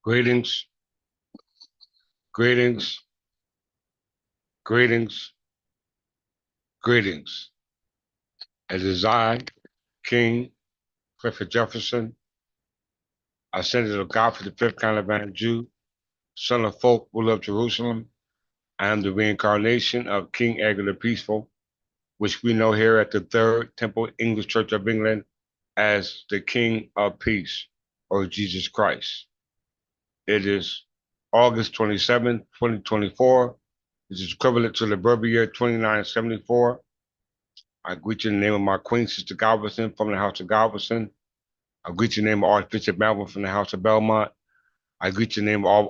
Greetings, greetings, greetings, greetings. It is I, King Clifford Jefferson, ascended of God for the fifth kind of man Jew, son of folk, ruler of Jerusalem. I am the reincarnation of King Edgar the Peaceful, which we know here at the Third Temple English Church of England as the King of Peace, or Jesus Christ. It is August 27, 2024. This is equivalent to the birth year 2974. I greet you in the name of my Queen, Sister Galveston, from the House of Galveston. I greet you in the name of Archbishop Melvin from the House of Belmont. I greet you in the name of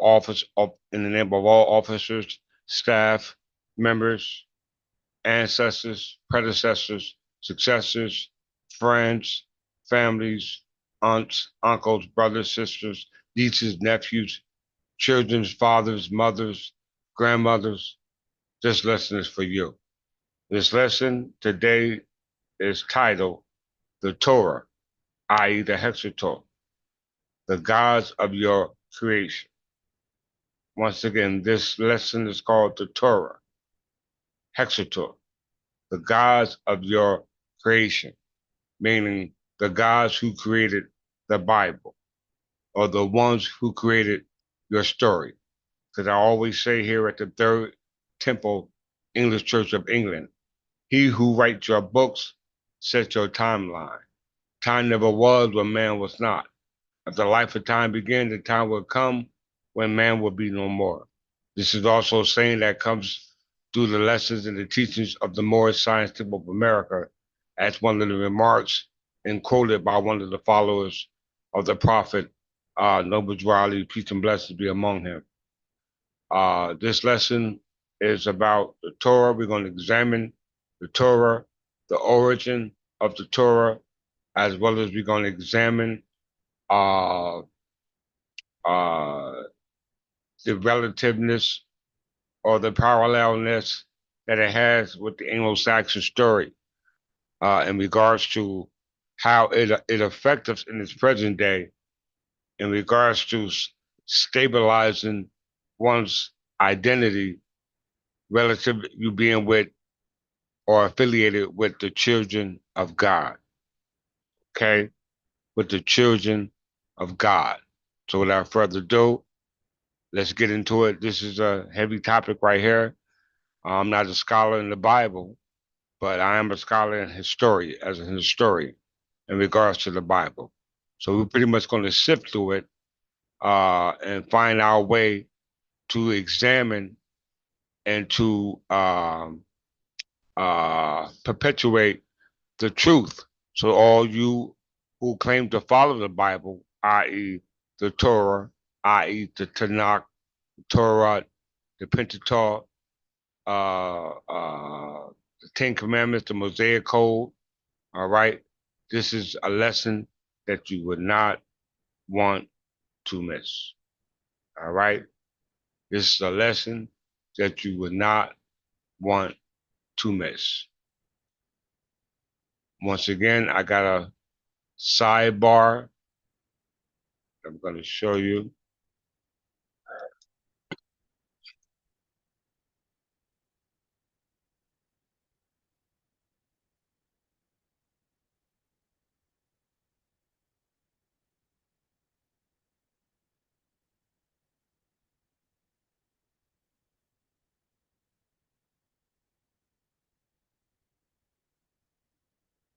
in the name of all officers, staff, members, ancestors, predecessors, successors, friends, families, aunts, uncles, brothers, sisters, nieces, nephews, children's fathers, mothers, grandmothers. This lesson is for you. This lesson today is titled The Torah, i.e. the Hexateuch, the gods of your creation. Once again, this lesson is called the Torah, Hexateuch, the gods of your creation, meaning the gods who created the Bible, or the ones who created your story. Because I always say here at the Third Temple English Church of England, he who writes your books sets your timeline. Time never was when man was not. If the life of time began, the time will come when man will be no more. This is also a saying that comes through the lessons and the teachings of the Moorish Science Temple of America, as one of the remarks and quoted by one of the followers of the Prophet, Noble Ali, peace and blessings be among him. This lesson is about the Torah. We're going to examine the Torah, the origin of the Torah, as well as we're going to examine uh, uh, the relativeness or the parallelness that it has with the Anglo-Saxon story in regards to how it affects us in its present day in regards to stabilizing one's identity relative to you being with or affiliated with the children of God. Okay? With the children of God. So without further ado, let's get into it. This is a heavy topic right here. I'm not a scholar in the Bible, but I am a scholar in history, as a historian, in regards to the Bible. So we're pretty much going to sift through it and find our way to examine and to perpetuate the truth. So all you who claim to follow the Bible, i.e. the Torah, i.e. the Tanakh, the Torah, the Pentateuch, the Ten Commandments, the Mosaic Code, all right? This is a lesson that you would not want to miss, all right? This is a lesson that you would not want to miss. Once again, I got a sidebar I'm going to show you.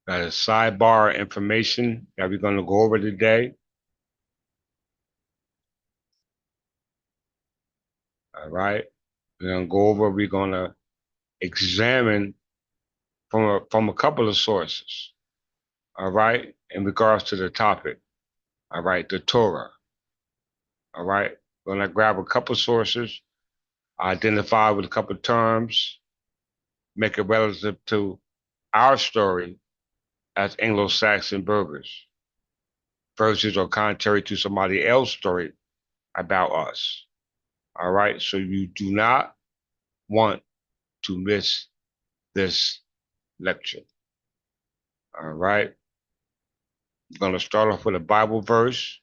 Got a sidebar information that we're going to go over today. All right. We're going to examine from a couple of sources. All right. In regards to the topic. All right. The Torah. All right. We're going to grab a couple of sources, identify with a couple of terms, make it relative to our story as Anglo-Saxon burghers versus or contrary to somebody else's story about us. All right. So you do not want to miss this lecture. All right. I'm going to start off with a Bible verse.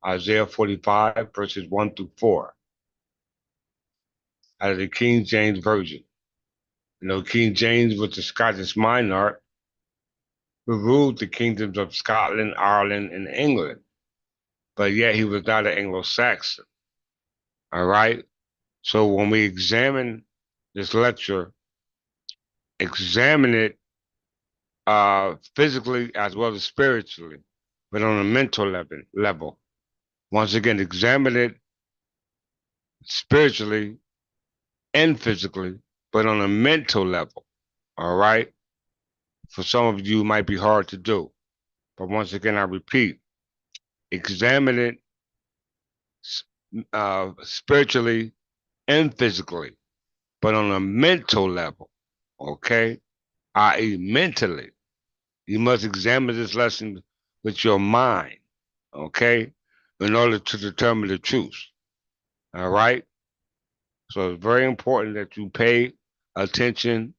Isaiah 45, verses 1 through 4, out of the King James Version. You know, King James was the Scottish monarch who ruled the kingdoms of Scotland, Ireland, and England, but yet he was not an Anglo-Saxon. All right? So when we examine this lecture, examine it physically as well as spiritually, but on a mental level. Once again, examine it spiritually and physically, but on a mental level. All right. For some of you, it might be hard to do. But once again, I repeat, examine it spiritually and physically, but on a mental level. Okay. I.e., mentally. You must examine this lesson with your mind. Okay. In order to determine the truth. All right. So it's very important that you pay attention.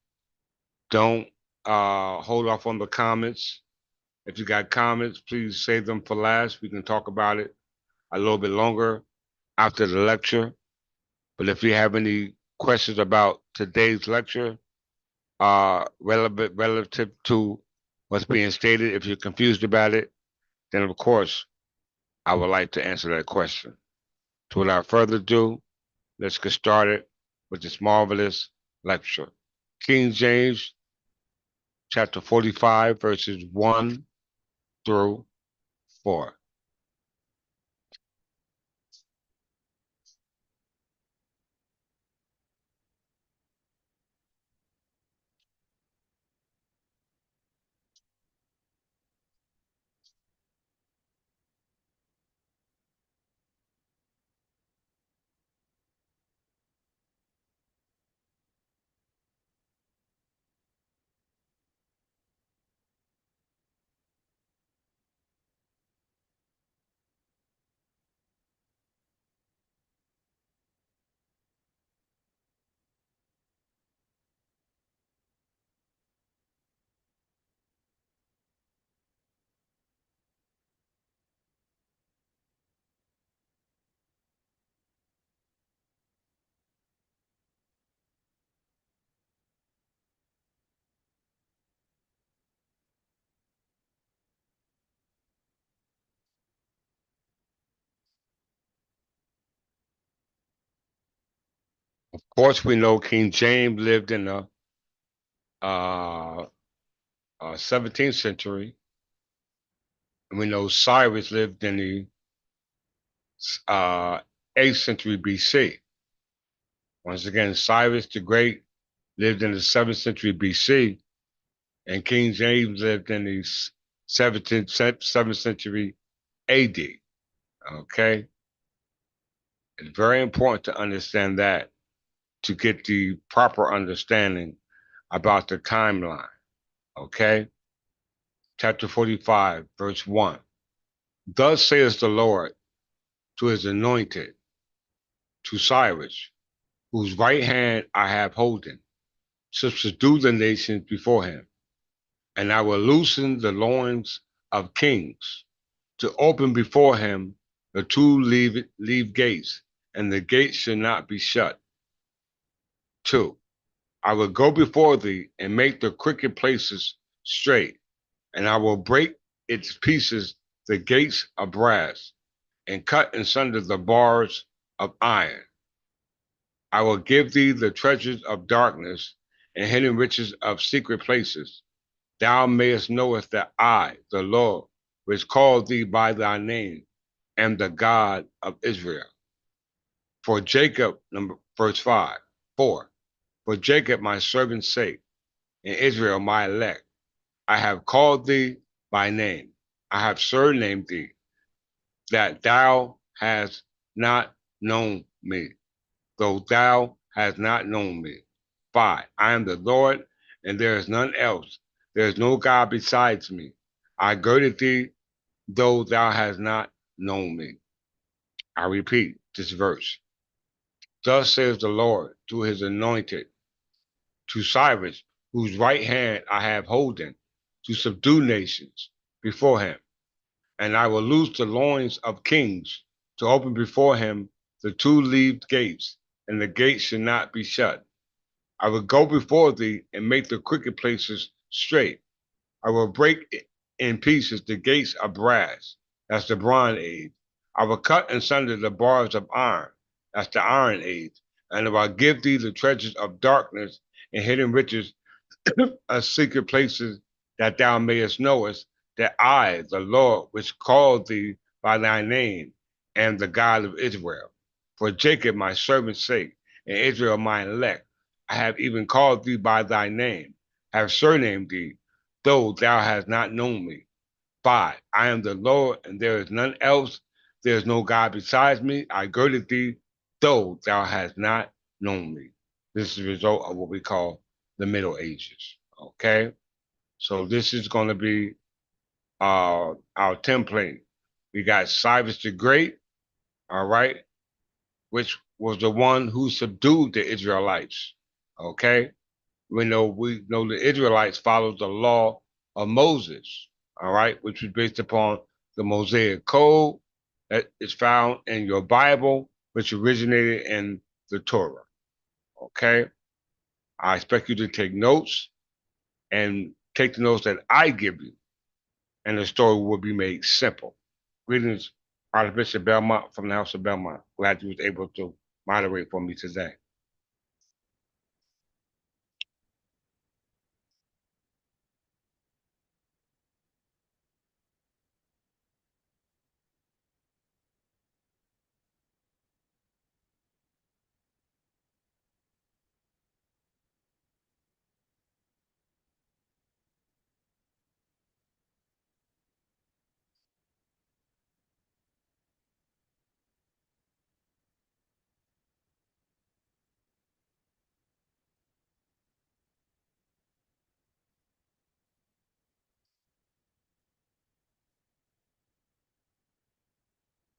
Don't hold off on the comments. If you got comments, please save them for last. We can talk about it a little bit longer after the lecture. But if you have any questions about today's lecture, relative to what's being stated, if you're confused about it, then of course I would like to answer that question. So without further ado, let's get started with this marvelous lecture. King James chapter 45, verses 1 through 4. Of course, we know King James lived in the uh, 17th century, and we know Cyrus lived in the uh, 8th century BC. Once again, Cyrus the Great lived in the 7th century BC, and King James lived in the 7th century AD. Okay? It's very important to understand that to get the proper understanding about the timeline. Okay? Chapter 45, verse 1. Thus says the Lord to his anointed, to Cyrus, whose right hand I have holden, to subdue the nations before him. And I will loosen the loins of kings, to open before him the two leave gates, and the gates shall not be shut. 2. I will go before thee and make the crooked places straight, and I will break its pieces the gates of brass, and cut in sunder the bars of iron. I will give thee the treasures of darkness and hidden riches of secret places. Thou mayest knowest that I, the Lord, which called thee by thy name, am the God of Israel. For Jacob, verse 5, 4. For Jacob my servant's sake, and Israel my elect, I have called thee by name. I have surnamed thee, that thou hast not known me, though thou hast not known me. 5. I am the Lord, and there is none else. There is no God besides me. I girded thee, though thou hast not known me. I repeat this verse. Thus says the Lord to his anointed, to Cyrus, whose right hand I have holden, to subdue nations before him. And I will loose the loins of kings to open before him the two-leaved gates, and the gates should not be shut. I will go before thee and make the crooked places straight. I will break in pieces the gates of brass, that's the Bronze Age. I will cut asunder the bars of iron, that's the Iron Age. And I will give thee the treasures of darkness and hidden riches of secret places, that thou mayest know us, that I, the Lord, which called thee by thy name, am the God of Israel. For Jacob my servant's sake, and Israel my elect, I have even called thee by thy name, have surnamed thee, though thou hast not known me. 5. I am the Lord, and there is none else. There is no God besides me. I girded thee, though thou hast not known me. This is the result of what we call the Middle Ages. Okay? So this is going to be our template. We got Cyrus the Great, all right, which was the one who subdued the Israelites. Okay? We know the Israelites followed the law of Moses, all right, which was based upon the Mosaic Code that is found in your Bible, which originated in the Torah. Okay? I expect you to take notes and take the notes that I give you, and the story will be made simple. Greetings, Archbishop Belmont from the House of Belmont. Glad you was able to moderate for me today.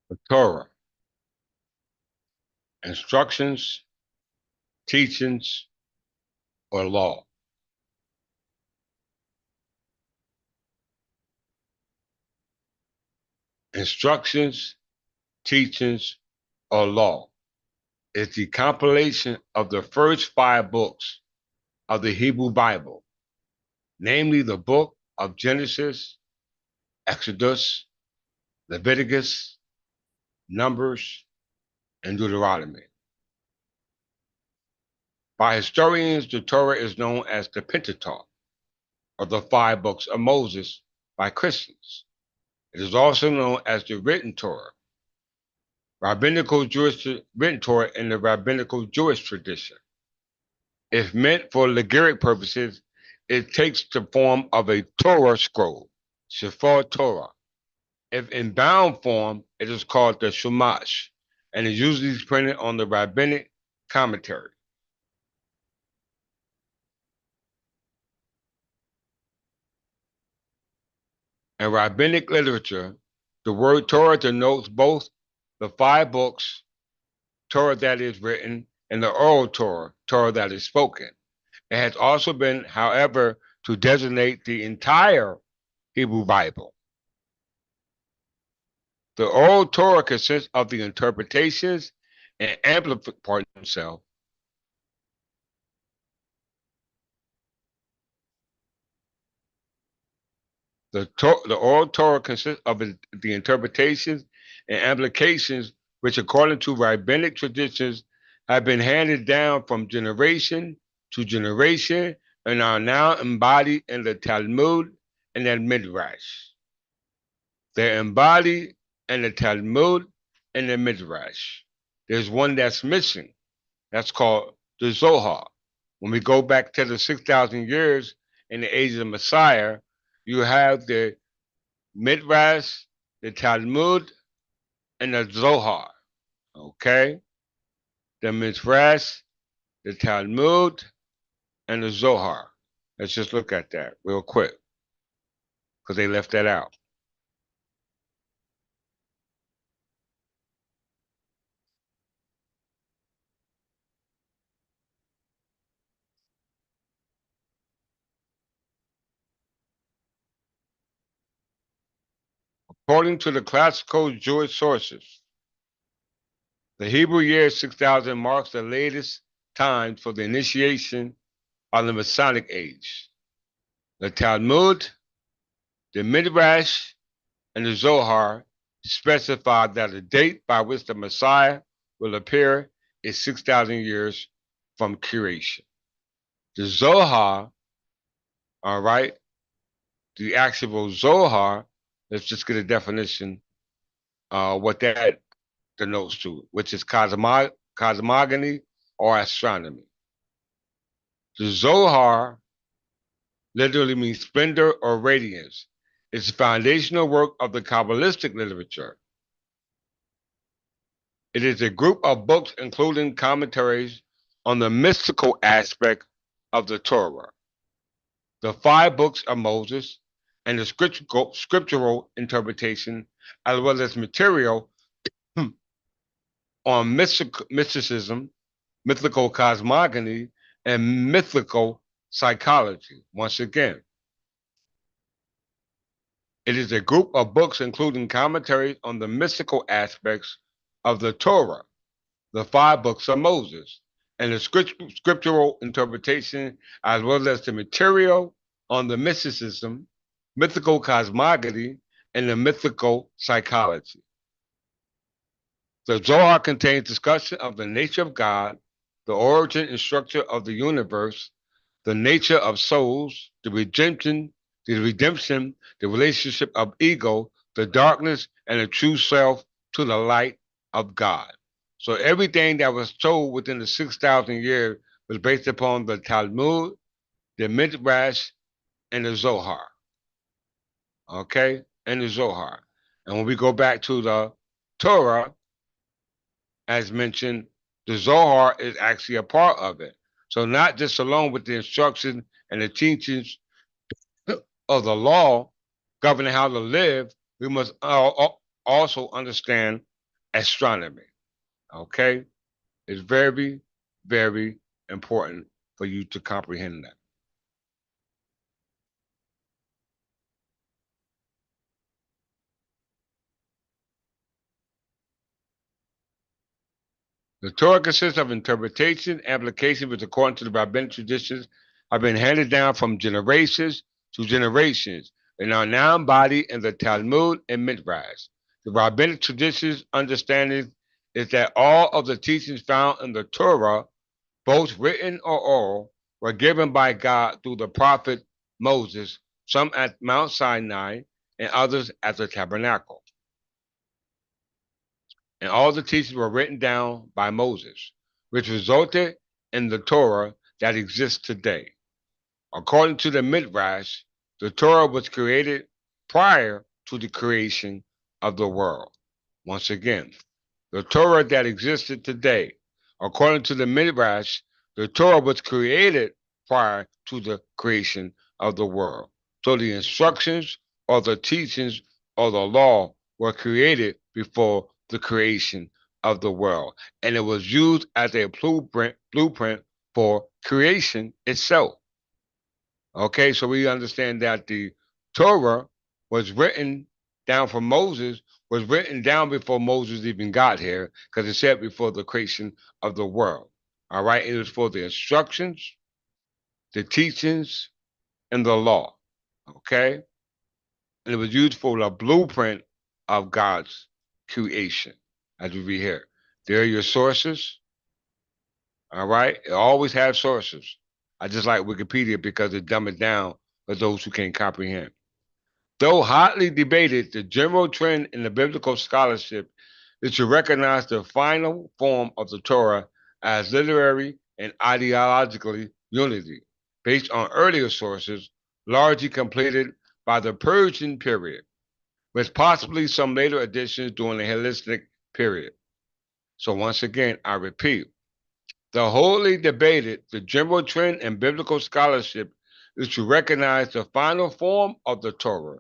The Torah, instructions, teachings, or law. Instructions, teachings, or law is the compilation of the first five books of the Hebrew Bible, namely the book of Genesis, Exodus, Leviticus, Numbers, and Deuteronomy. By historians, the Torah is known as the Pentateuch, or the five books of Moses by Christians. It is also known as the written Torah, written Torah in the rabbinical Jewish tradition. If meant for legaric purposes, it takes the form of a Torah scroll, Sefer Torah. If in bound form, it is called the Shumash, and is usually printed on the rabbinic commentary. In rabbinic literature, the word Torah denotes both the five books, Torah that is written, and the oral Torah, Torah that is spoken. It has also been, however, to designate the entire Hebrew Bible. The oral Torah consists of the interpretations and amplified himself. The oral Torah consists of the interpretations and applications which, according to rabbinic traditions, have been handed down from generation to generation and are now embodied in the Talmud and the Midrash. They're embodied in the Talmud and the Midrash. There's one that's missing. That's called the Zohar. When we go back to the 6,000 years in the age of the Messiah, you have the Midrash, the Talmud, and the Zohar. Okay? The Midrash, the Talmud, and the Zohar. Let's just look at that real quick because they left that out. According to the classical Jewish sources, the Hebrew year 6000 marks the latest time for the initiation of the Masonic age. The Talmud, the Midrash, and the Zohar specify that the date by which the Messiah will appear is 6,000 years from creation. The Zohar, all right, the actual Zohar, let's just get a definition, what that denotes to, which is cosmogony or astronomy. The Zohar literally means splendor or radiance. It's the foundational work of the Kabbalistic literature. It is a group of books including commentaries on the mystical aspect of the Torah, the 5 books of Moses, and the scriptural interpretation, as well as material on mysticism, mythical cosmogony, and mythical psychology. Once again, it is a group of books including commentaries on the mystical aspects of the Torah, the 5 books of Moses, and the scriptural interpretation, as well as the material on the mysticism, mythical cosmogony, and the mythical psychology. The Zohar contains discussion of the nature of God, the origin and structure of the universe, the nature of souls, the redemption, the relationship of ego, the darkness, and the true self to the light of God. So everything that was told within the 6,000 years was based upon the Talmud, the Midrash, and the Zohar. Okay? And the Zohar. And when we go back to the Torah, as mentioned, the Zohar is actually a part of it. So not just along with the instructions and the teachings of the law governing how to live, we must also understand astronomy. Okay? It's very, very important for you to comprehend that. The Torah consists of interpretation, application, which according to the rabbinic traditions have been handed down from generations to generations and are now embodied in the Talmud and Midrash. The rabbinic tradition's understanding is that all of the teachings found in the Torah, both written or oral, were given by God through the prophet Moses, some at Mount Sinai and others at the tabernacle. And all the teachings were written down by Moses, which resulted in the Torah that exists today. According to the Midrash, the Torah was created prior to the creation of the world. Once again, the Torah that existed today, according to the Midrash, the Torah was created prior to the creation of the world. So the instructions or the teachings or the law were created before the creation of the world. And it was used as a blueprint for creation itself. Okay, so we understand that the Torah was written down from Moses, was written down before Moses even got here, because it said before the creation of the world. All right, it was for the instructions, the teachings, and the law. Okay, and it was used for the blueprint of God's creation, as we read here. There are your sources. All right, it always has sources. I just like Wikipedia because it dumb it down for those who can't comprehend. Though hotly debated, the general trend in the biblical scholarship is to recognize the final form of the Torah as literary and ideologically unity, based on earlier sources, largely completed by the Persian period, with possibly some later additions during the Hellenistic period. So once again, I repeat, the wholly debated, the general trend in biblical scholarship is to recognize the final form of the Torah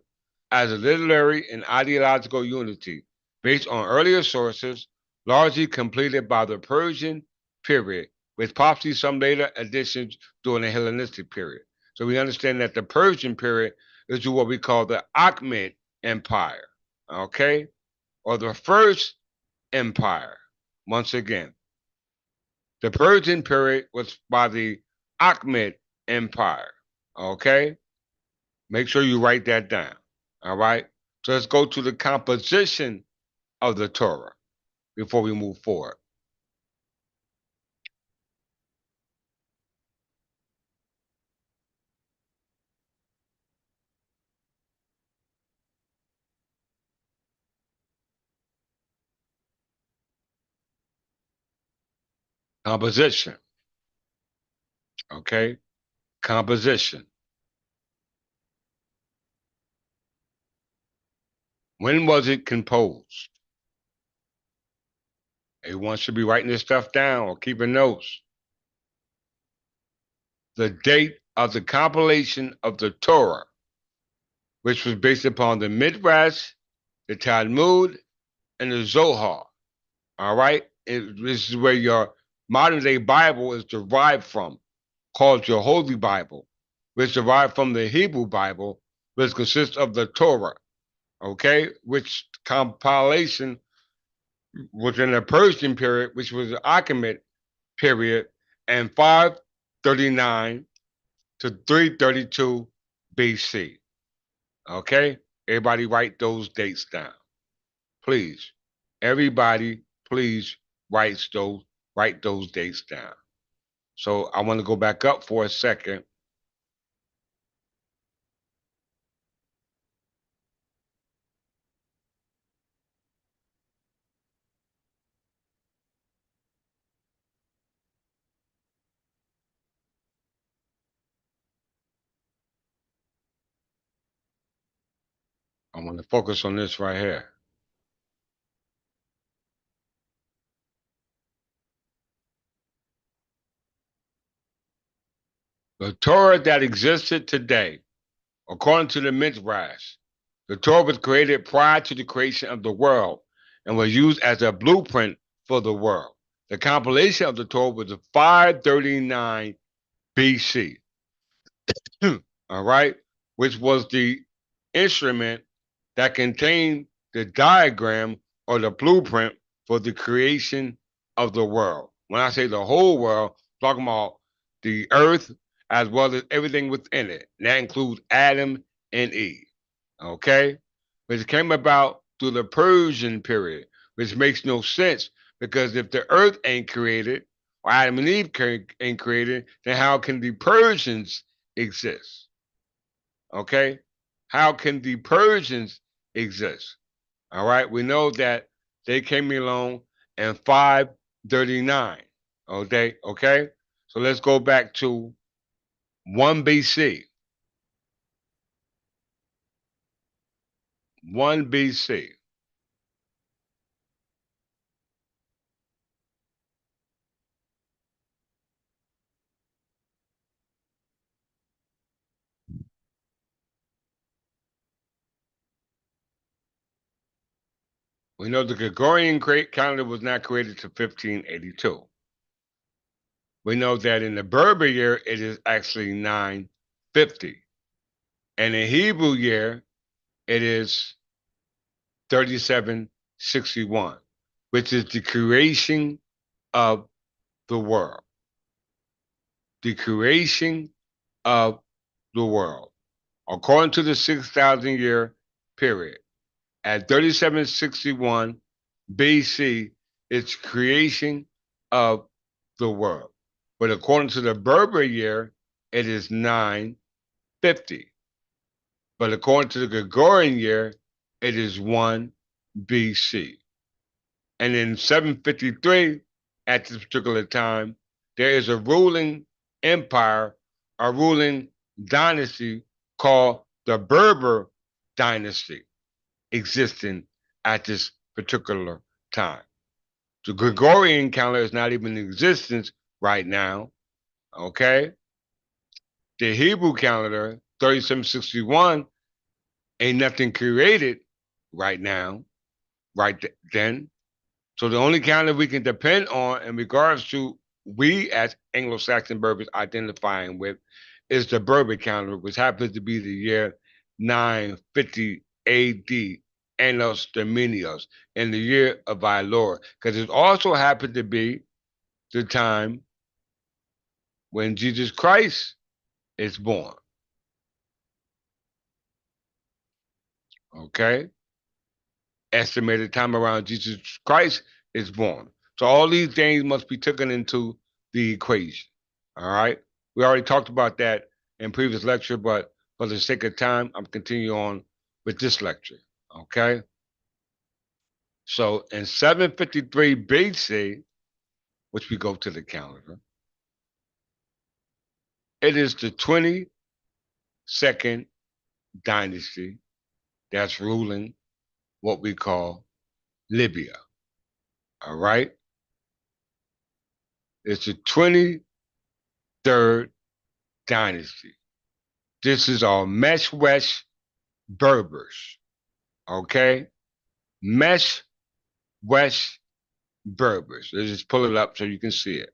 as a literary and ideological unity based on earlier sources, largely completed by the Persian period, with possibly some later additions during the Hellenistic period. So we understand that the Persian period is what we call the Achaemenid Empire. okay, or the first empire. Once again, the Persian period was by the Achaemenid Empire. Okay, make sure you write that down. All right, so let's go to the composition of the Torah before we move forward. Composition. Okay, composition. When was it composed? Everyone should be writing this stuff down or keeping notes. The date of the compilation of the Torah, which was based upon the Midrash, the Talmud, and the Zohar. All right? This is where your modern day Bible is derived from, called your Holy Bible, which derived from the Hebrew Bible, which consists of the Torah. Okay? Which compilation was in the Persian period, which was the Achaemenid period, and 539 to 332 BC. Okay? Everybody write those dates down. Please. Everybody, please write those dates down. So I want to go back up for a second. I want to focus on this right here. The Torah that existed today, according to the Midrash, the Torah was created prior to the creation of the world and was used as a blueprint for the world. The compilation of the Torah was 539 BC. All right, which was the instrument that contained the diagram or the blueprint for the creation of the world. When I say the whole world, I'm talking about the earth as well as everything within it. And that includes Adam and Eve. Okay? Which came about through the Persian period, which makes no sense because if the earth ain't created, or Adam and Eve ain't created, then how can the Persians exist? Okay? How can the Persians exist? All right, we know that they came along in 539. Okay? So let's go back to 1 BC. 1 BC. We know the Gregorian calendar was not created until 1582. We know that in the Berber year, it is actually 950. And in Hebrew year, it is 3761, which is the creation of the world. The creation of the world. According to the 6,000 year period, at 3761 BC, it's creation of the world. But according to the Berber year, it is 950. But according to the Gregorian year, it is 1 BC. And in 753, at this particular time, there is a ruling empire, a ruling dynasty called the Berber dynasty existing at this particular time. The Gregorian calendar is not even in existence right now. Okay. The Hebrew calendar, 3761, ain't nothing created right now, then. So the only calendar we can depend on in regards to we as Anglo-Saxon Berbers identifying with is the Berber calendar, which happens to be the year 950 AD Anos Dominios, in the year of our Lord. Because it also happened to be the time when Jesus Christ is born. Okay? Estimated time around Jesus Christ is born. So all these things must be taken into the equation. All right? We already talked about that in previous lecture, but for the sake of time, I'm continuing on with this lecture. Okay? So in 753 BC, which we go to the calendar, it is the 22nd dynasty that's ruling what we call Libya. All right? It's the 23rd dynasty. This is our Meshwesh Berbers. Okay? Meshwesh Berbers. Let's just pull it up so you can see it.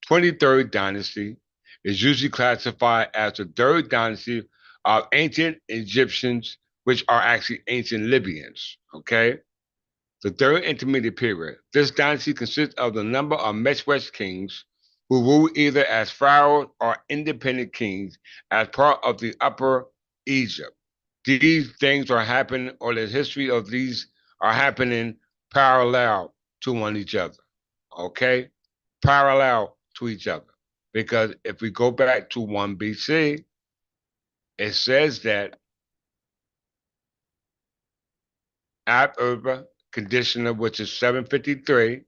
23rd dynasty is usually classified as the third dynasty of ancient Egyptians, which are actually ancient Libyans. Okay? The third intermediate period. This dynasty consists of the number of Meshwesh kings who ruled either as pharaohs or independent kings as part of the Upper Egypt. These things are happening, or the history of these are happening parallel to one each other. Okay? Parallel to each other. Because if we go back to 1 BC, it says that Ab Urba conditioner, which is 753,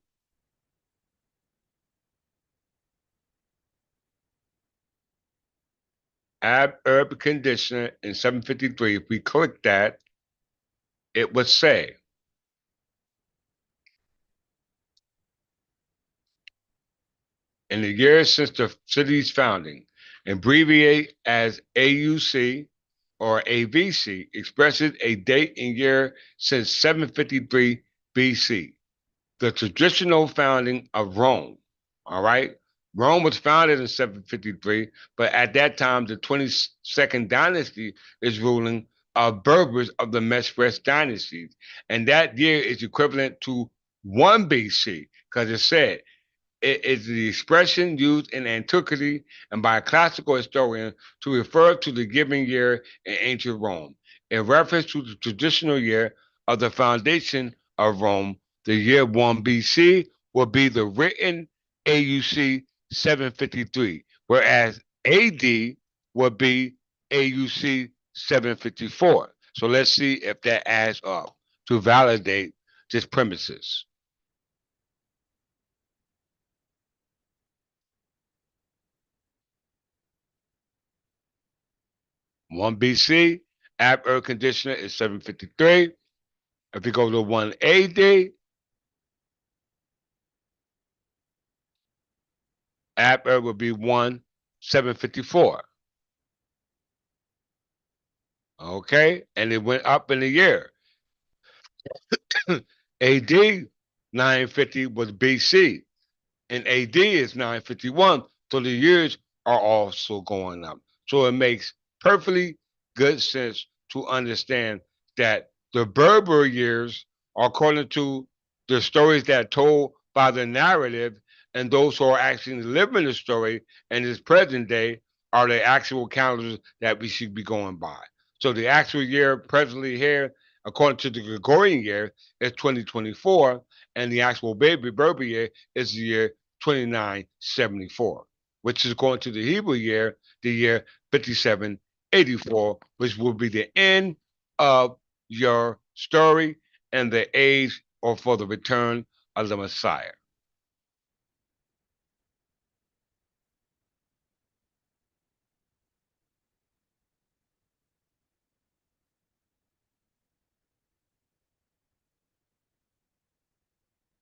Ab Urb conditioner in 753, if we click that, it would say, in the years since the city's founding, abbreviate as AUC or AVC, expresses a date and year since 753 BC, the traditional founding of Rome. All right? Rome was founded in 753, but at that time, the 22nd dynasty is ruling of Berbers of the Meshwesh dynasties. And that year is equivalent to 1 BC, because it said it is the expression used in antiquity and by classical historians to refer to the given year in ancient Rome. In reference to the traditional year of the foundation of Rome, the year 1 BC will be the written AUC 753, whereas AD will be AUC 754. So let's see if that adds up to validate this premises. 1 BC, app air conditioner is 753. If you go to 1 AD, app air will be 754. Okay, and it went up in a year. AD 950 was BC, and AD is 951. So the years are also going up. So it makes perfectly good sense to understand that the Berber years are according to the stories that are told by the narrative, and those who are actually living the story in this present day are the actual calendars that we should be going by. So the actual year presently here, according to the Gregorian year, is 2024, and the actual baby Berber year is the year 2974, which is according to the Hebrew year, the year 5784, which will be the end of your story and the age or for the return of the Messiah.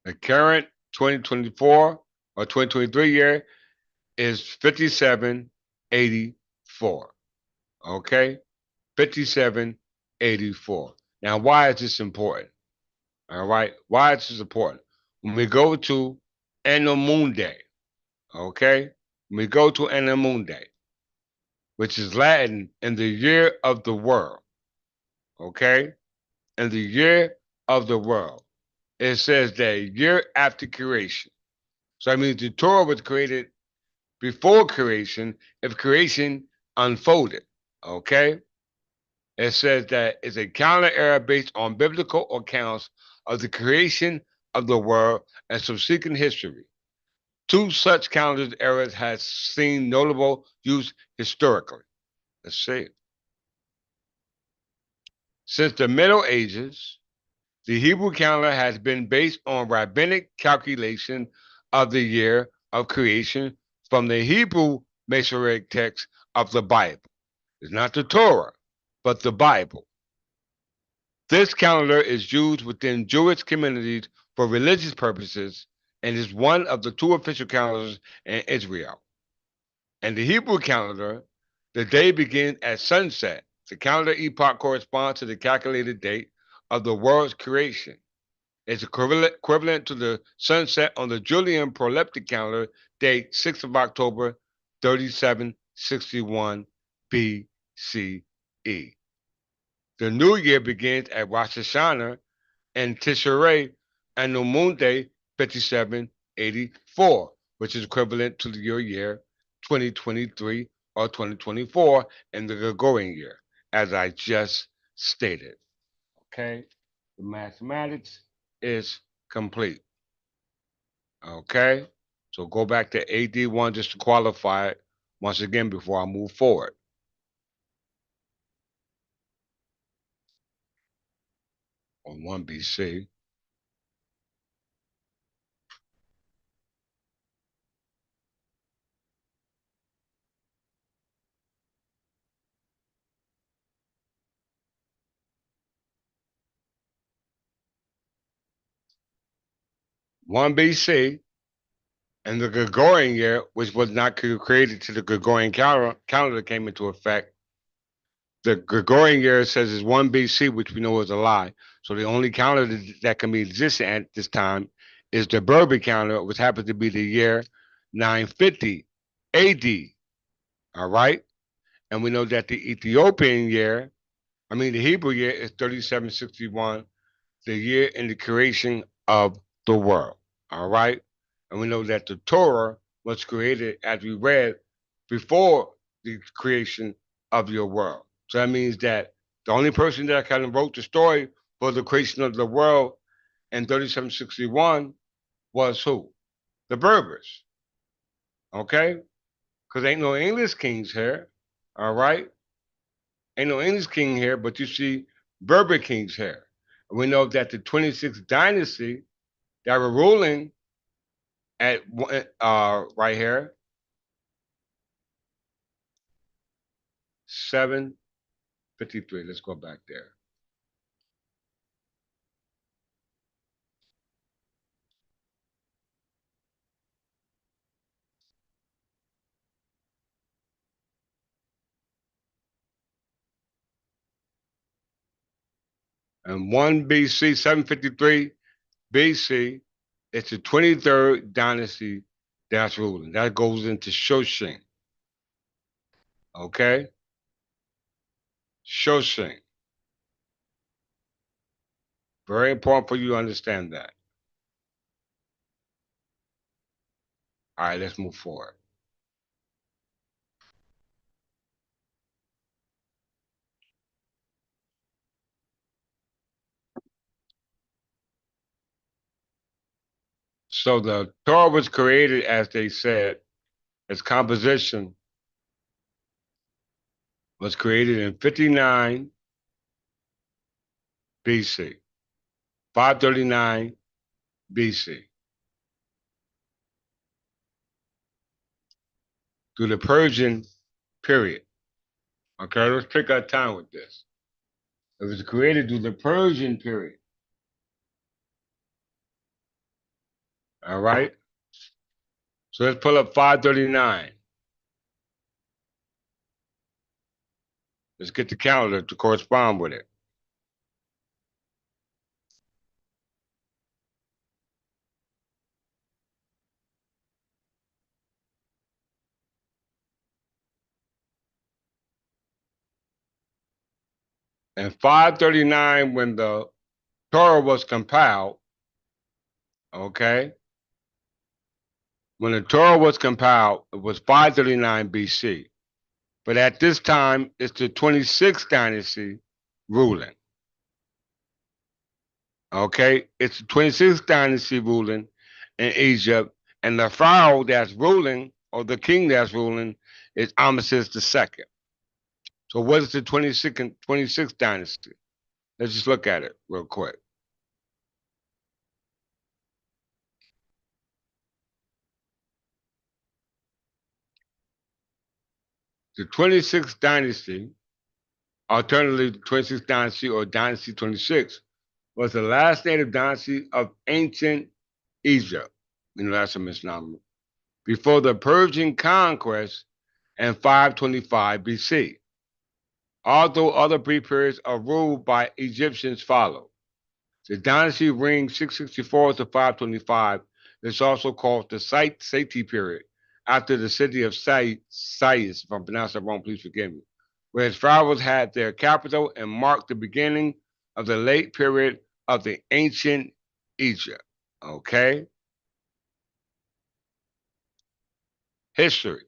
The current 2024 or 2023 year is 5784. Okay? 5784. Now, why is this important? All right? Why is this important? When we go to Anamunde, okay? When we go to Anamunde, which is Latin, in the year of the world. Okay? In the year of the world. It says that year after creation. So that means the Torah was created before creation, if creation unfolded. Okay? It says that it's a calendar era based on biblical accounts of the creation of the world and subsequent history. Two such calendar eras have seen notable use historically. Let's see. Since the Middle Ages, the Hebrew calendar has been based on rabbinic calculation of the year of creation from the Hebrew Masoretic text of the Bible. It's not the Torah, but the Bible. This calendar is used within Jewish communities for religious purposes and is one of the two official calendars in Israel. In the Hebrew calendar, the day begins at sunset. The calendar epoch corresponds to the calculated date of the world's creation. It's equivalent to the sunset on the Julian proleptic calendar, date 6th of October, 3761 BCE. The new year begins at Rosh Hashanah and Tishrei and the moon day 5784, which is equivalent to your year 2023 or 2024 in the Gregorian year, as I just stated. Okay, the mathematics is complete. Okay, so go back to AD1 just to qualify it once again before I move forward. On 1 BC, 1 BC, and the Gregorian year, which was not created till the Gregorian calendar came into effect. The Gregorian year says is 1 BC, which we know is a lie. So the only calendar that can be existing at this time is the Berber calendar, which happens to be the year 950 AD. All right. And we know that the Ethiopian year, the Hebrew year is 3761, the year in the creation of the world. All right. And we know that the Torah was created, as we read, before the creation of your world. So that means that the only person that kind of wrote the story for the creation of the world in 3761 was who? The Berbers. Okay? Because ain't no English kings here. All right? Ain't no English king here, but you see Berber kings here. And we know that the 26th dynasty that were ruling at right here, 753. Let's go back there. And 1 BC, 753 BC, it's the 23rd dynasty that's ruling. That goes into Shoshin. Okay? Shoshin. Very important for you to understand that. All right, let's move forward. So the Torah was created, as they said, its composition was created in 59 BC, 539 BC, through the Persian period. Okay, let's take our time with this. It was created through the Persian period. All right. So let's pull up 539. Let's get the calendar to correspond with it. In 539, when the Torah was compiled, okay, when the Torah was compiled, it was 539 BC. But at this time, it's the 26th dynasty ruling. Okay, it's the 26th dynasty ruling in Egypt, and the pharaoh that's ruling, or the king that's ruling, is Amsis II. So what is the 26th dynasty? Let's just look at it real quick. The 26th dynasty, alternatively the 26th dynasty or dynasty 26, was the last native dynasty of ancient Egypt. That's a misnomer. Before the Persian conquest in 525 BC. Although other brief periods of rule by Egyptians follow. The dynasty reigned 664 to 525. It's also called the Sati period, after the city of Sais, if I'm pronouncing that wrong, please forgive me, where its pharaohs had their capital and marked the beginning of the late period of the ancient Egypt. Okay? History.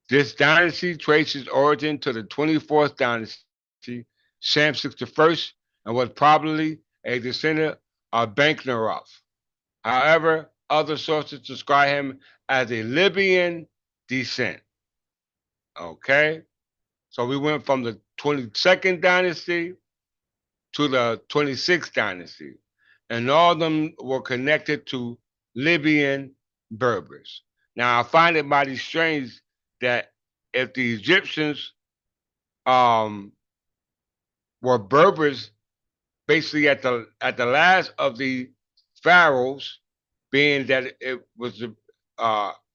This dynasty traces origin to the 24th dynasty, Shamsix I, and was probably a descendant of Bankneroth. However, other sources describe him as a Libyan descent. Okay? So we went from the 22nd dynasty to the 26th dynasty, and all of them were connected to Libyan Berbers. Now, I find it mighty strange that if the Egyptians um, were Berbers basically at the last of the pharaohs, being that it was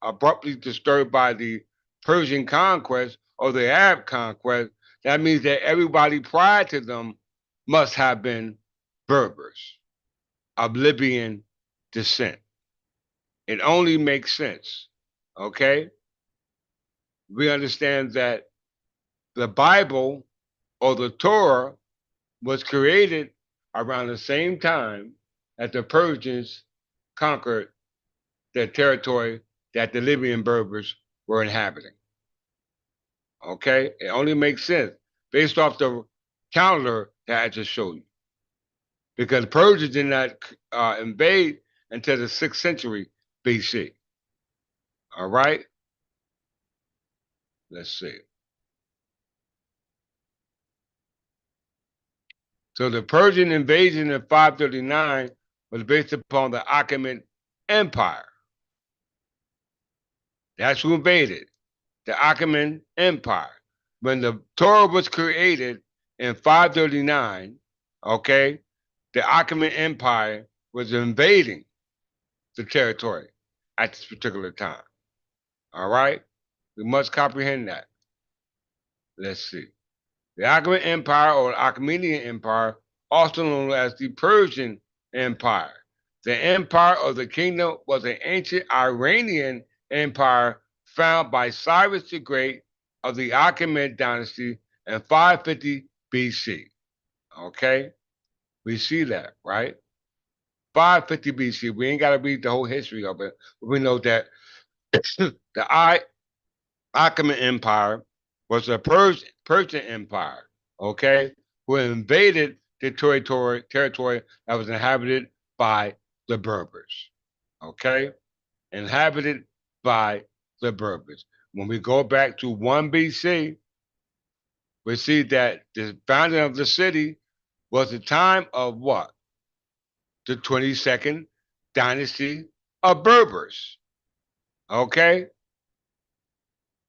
abruptly disturbed by the Persian conquest or the Arab conquest, that means that everybody prior to them must have been Berbers of Libyan descent. It only makes sense. Okay? We understand that the Bible or the Torah was created around the same time that the Persians conquered the territory that the Libyan Berbers were inhabiting. Okay? It only makes sense based off the calendar that I just showed you. Because Persia did not invade until the 6th century BC. All right? Let's see. So the Persian invasion in 539 was based upon the Achaemenid Empire. That's who invaded, the Achaemenid Empire. When the Torah was created in 539, okay, the Achaemenid Empire was invading the territory at this particular time. All right? We must comprehend that. Let's see. The Achaemenid Empire or the Achaemenid Empire, also known as the Persian Empire. The empire of the kingdom was an ancient Iranian empire found by Cyrus the Great of the Achaemenid dynasty in 550 BC. Okay? We see that, right? 550 BC. We ain't got to read the whole history of it. But we know that the Achaemenid Empire was a Persian empire, okay, who invaded the territory that was inhabited by the Berbers, okay, inhabited by the Berbers. When we go back to 1 BC, we see that the founding of the city was the time of what? The 22nd dynasty of Berbers, okay?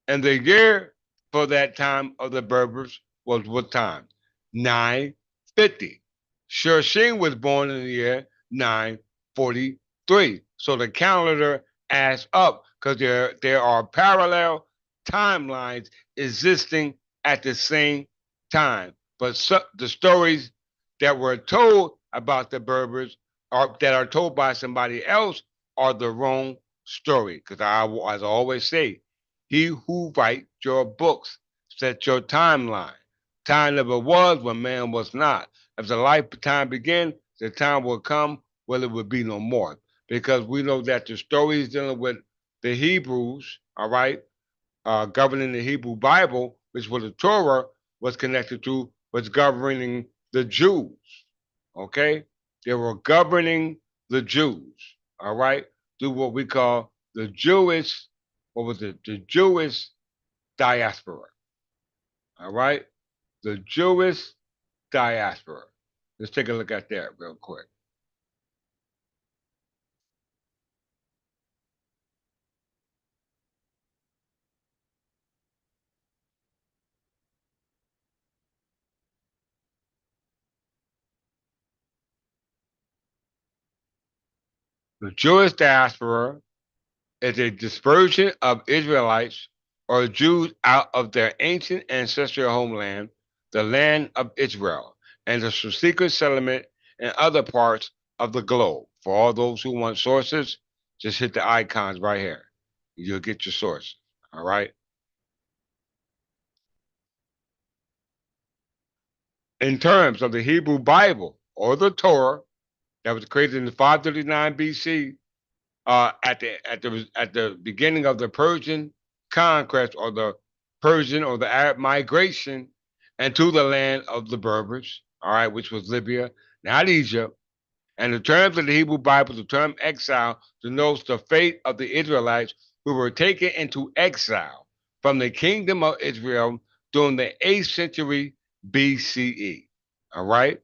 And the year for that time of the Berbers was what time? 950. Shirshing was born in the year 943. So the calendar adds up because there are parallel timelines existing at the same time. But the stories that were told about the Berbers or that are told by somebody else are the wrong story. Because as I always say, he who writes your books sets your timeline. Time never was when man was not. If the lifetime began, the time will come when it will be no more. Because we know that the stories dealing with the Hebrews, all right, governing the Hebrew Bible, which was the Torah, was connected to, was governing the Jews. Okay? They were governing the Jews, all right, through what we call the Jewish, what was it? The Jewish diaspora, all right? The Jewish diaspora. Let's take a look at that real quick. The Jewish diaspora is a dispersion of Israelites or Jews out of their ancient ancestral homeland, the land of Israel, and the subsequent settlement in other parts of the globe. For all those who want sources, just hit the icons right here. You'll get your source. All right. In terms of the Hebrew Bible or the Torah that was created in 539 BC, at the beginning of the Persian conquest or the Persian or the Arab migration into the land of the Berbers, all right, which was Libya, not Egypt. And in terms of the Hebrew Bible, the term exile denotes the fate of the Israelites who were taken into exile from the kingdom of Israel during the 8th century BCE. All right?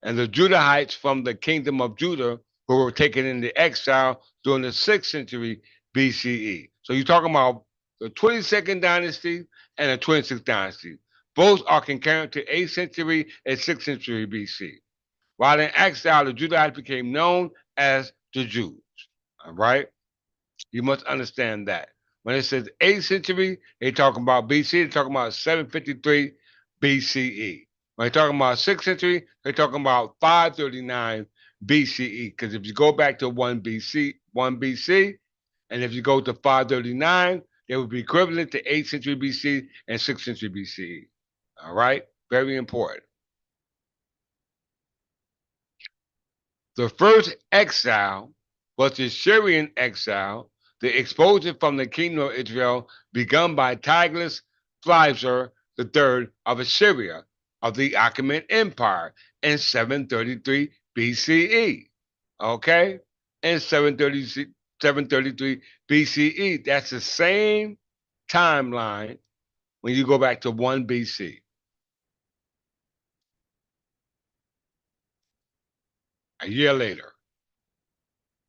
And the Judahites from the kingdom of Judah who were taken into exile during the 6th century BCE. So you're talking about the 22nd dynasty and the 26th dynasty. Both are concurrent to 8th century and 6th century BC. While in exile, the Judahites became known as the Jews. All right? You must understand that. When it says 8th century, they're talking about BC, they're talking about 753 BCE. When they're talking about 6th century, they're talking about 539 BCE. Because if you go back to 1 BC, and if you go to 539, they would be equivalent to 8th century BC and 6th century BCE. All right? Very important. The first exile was the Syrian exile, the expulsion from the kingdom of Israel begun by Tiglath-Pileser III of Assyria of the Achaemenid Empire in 733 BCE. Okay? In 733 BCE. That's the same timeline when you go back to 1 BC. A year later.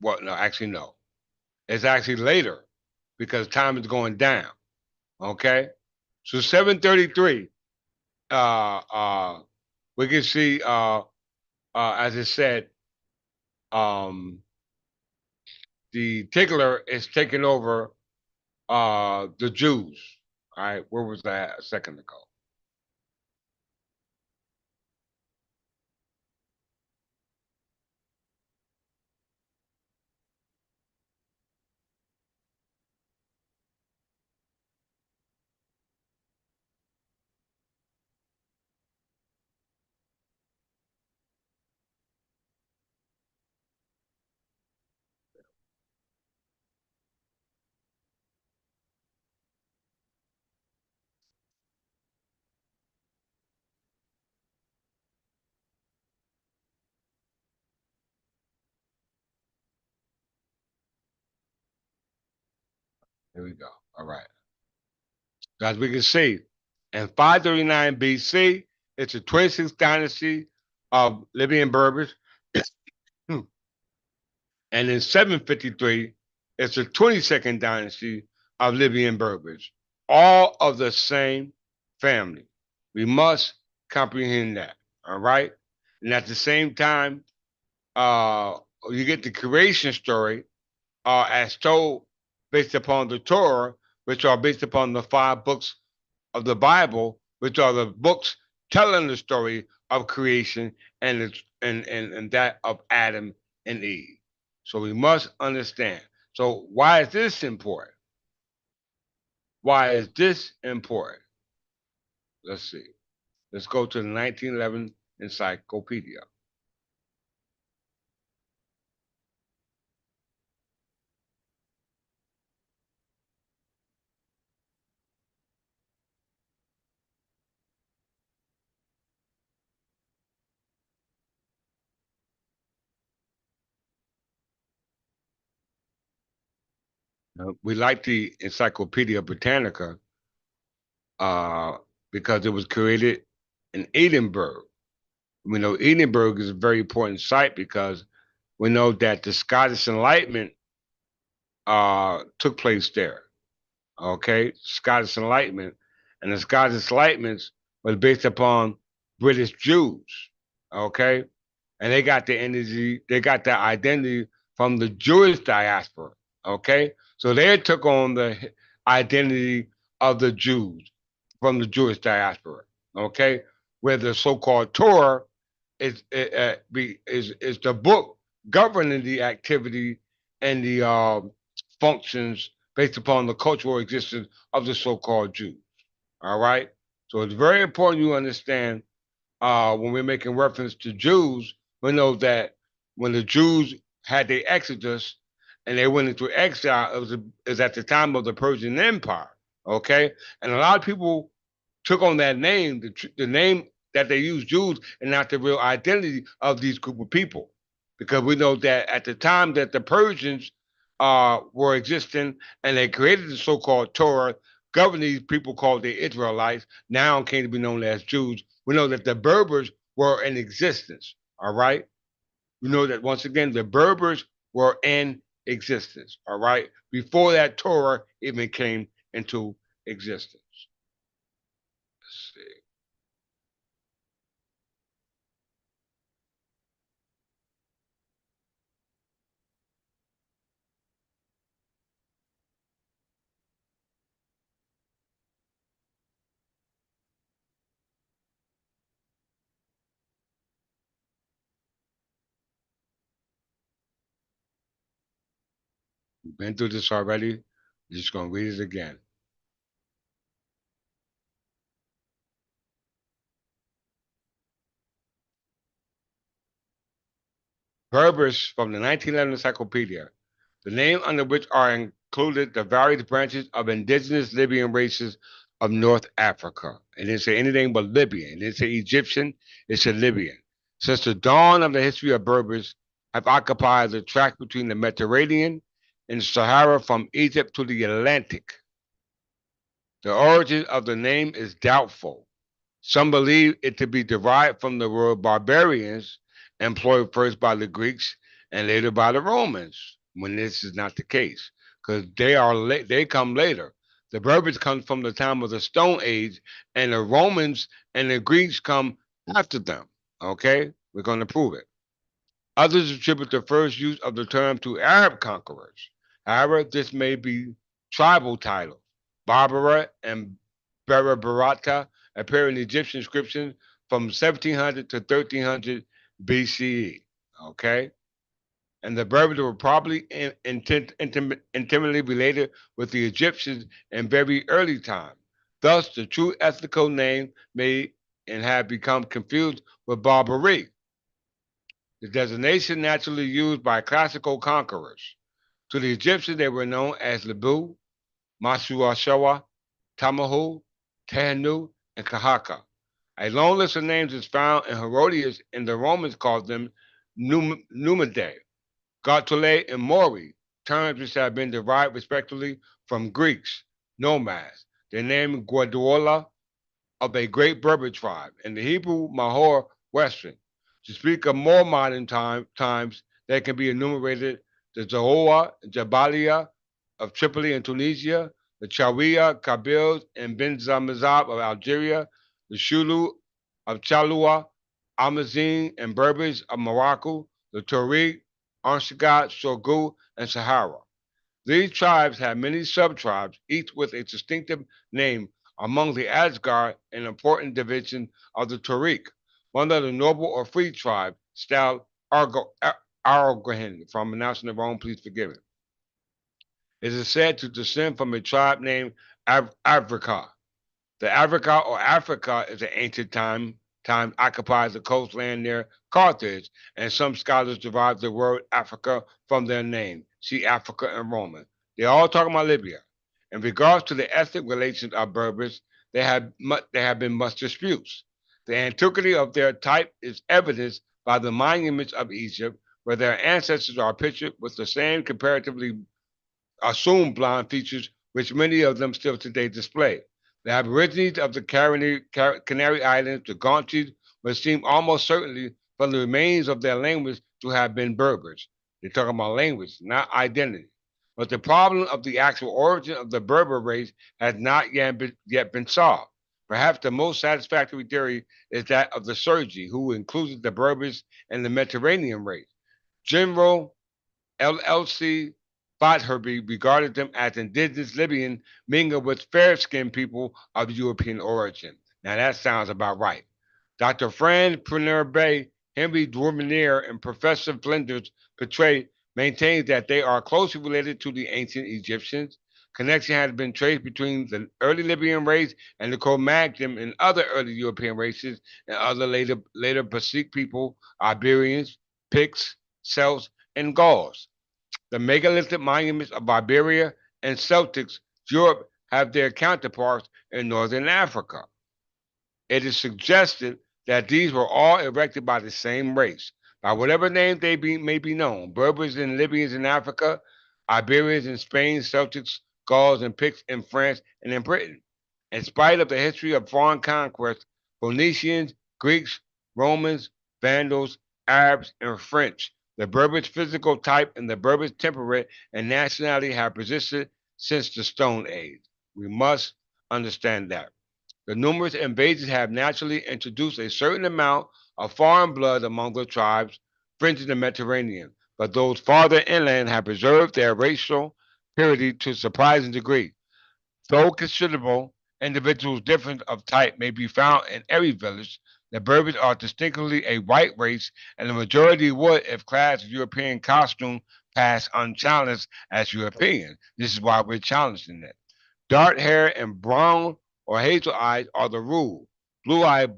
Well, no, actually, no. It's actually later because time is going down. Okay, so 733. Uh, uh, we can see, as I said, um, the Tigler is taking over the Jews. All right, where was that a second ago? Here we go. All right, as we can see, in 539 BC, it's the 26th dynasty of Libyan Berbers. And in 753, it's the 22nd dynasty of Libyan Berbers, all of the same family. We must comprehend that, all right? And at the same time, you get the creation story as told based upon the Torah, which are based upon the 5 books of the Bible, which are the books telling the story of creation and that of Adam and Eve. So we must understand. So why is this important? Why is this important? Let's see. Let's go to the 1911 encyclopedia. We like the Encyclopedia Britannica uh, because it was created in Edinburgh. We know Edinburgh is a very important site because we know that the Scottish Enlightenment took place there. Okay, Scottish Enlightenment, and the Scottish Enlightenment was based upon British Jews. Okay, and they got the energy, they got their identity from the Jewish diaspora. Okay, so they took on the identity of the Jews from the Jewish diaspora. Okay, where the so-called Torah is the book governing the activity and the functions based upon the cultural existence of the so-called Jews. All right, so it's very important you understand when we're making reference to Jews, we know that when the Jews had their exodus and they went into exile, it was at the time of the Persian Empire. Okay, and a lot of people took on that name, the name that they use Jews, and not the real identity of these group of people, because we know that at the time that the Persians were existing and they created the so-called Torah, governing these people called the Israelites, now came to be known as Jews. We know that the Berbers were in existence. All right, we know that once again the Berbers were in existence. All right, before that Torah even came into existence. Let's see. We've been through this already. We're just going to read it again. Berbers from the 1911 Encyclopedia, the name under which are included the various branches of indigenous Libyan races of North Africa. It didn't say anything but Libyan. It didn't say Egyptian. It said Libyan. Since the dawn of the history of Berbers have occupied the tract between the Mediterranean and Sahara from Egypt to the Atlantic. The origin of the name is doubtful. Some believe it to be derived from the word barbarians, employed first by the Greeks and later by the Romans, when this is not the case, because they come later. The Berbers come from the time of the Stone Age, and the Romans and the Greeks come after them. Okay, we're going to prove it. Others attribute the first use of the term to Arab conquerors. However, this may be tribal titles. Barbara and Barabarata appear in Egyptian inscriptions from 1700 to 1300 BCE. Okay? And the Berbers were probably intimately related with the Egyptians in very early time. Thus, the true ethnical name may and have become confused with Barbary, the designation naturally used by classical conquerors. To the Egyptians, they were known as Lebu, Masuashawa, Tamahu, Tehanu, and Kahaka. A long list of names is found in Herodotus, and the Romans called them Numidae, Gautule, and Mori, terms which have been derived respectively from Greeks, nomads. The name Guaduola of a great Berber tribe, and the Hebrew Mahor Western. To speak of more modern times, there can be enumerated the Zahoua Jabalia of Tripoli in Tunisia, the Chawiya Kabils and Ben Zamazab of Algeria, the Shulu of Chalua, Amazigh and Berbers of Morocco, the Tuareg, Anshagat, Shogu, and Sahara. These tribes have many sub-tribes, each with a distinctive name. Among the Asgar, an important division of the Tuareg, one of the noble or free tribe, styled Argohan. If I'm pronouncing it wrong, please forgive it. It is said to descend from a tribe named Africa. The Africa is an ancient time occupies the coastland near Carthage, and some scholars derive the word Africa from their name. See Africa in Roman. They're all talking about Libya. In regards to the ethnic relations of Berbers, there have been much disputes. The antiquity of their type is evidenced by the monuments of Egypt, where their ancestors are pictured with the same comparatively assumed blonde features which many of them still today display. The Aborigines of the Canary Islands, the Guanches, would seem almost certainly from the remains of their language to have been Berbers. They're talking about language, not identity. But the problem of the actual origin of the Berber race has not yet been solved. Perhaps the most satisfactory theory is that of the Sergi, who included the Berbers and the Mediterranean race. General LLC Fathurbi regarded them as indigenous Libyan mingled with fair-skinned people of European origin. Now that sounds about right. Dr. Fran Pruner-Bay, Henry Dwarminier, and Professor Flinders Petray maintains that they are closely related to the ancient Egyptians. Connection has been traced between the early Libyan race and the Cro-Magnon and other early European races and other later Basque people, Iberians, Picts, Celts, and Gauls. The megalithic monuments of Iberia and Celtics Europe have their counterparts in northern Africa. It is suggested that these were all erected by the same race, by whatever name may be known. Berbers and Libyans in Africa, Iberians in Spain, Celtics, Gauls, and Picts in France and in Britain. In spite of the history of foreign conquest, Phoenicians, Greeks, Romans, Vandals, Arabs, and French, the Berbers' physical type and the Berbers' temperament and nationality have persisted since the Stone Age. We must understand that. The numerous invasions have naturally introduced a certain amount of foreign blood among the tribes fringing the Mediterranean, but those farther inland have preserved their racial purity to a surprising degree. Though considerable individuals different of type may be found in every village, the Berbers are distinctively a white race, and the majority would, if classed as European costume, pass unchallenged as European. This is why we're challenging it. Dark hair and brown or hazel eyes are the rule. Blue eyes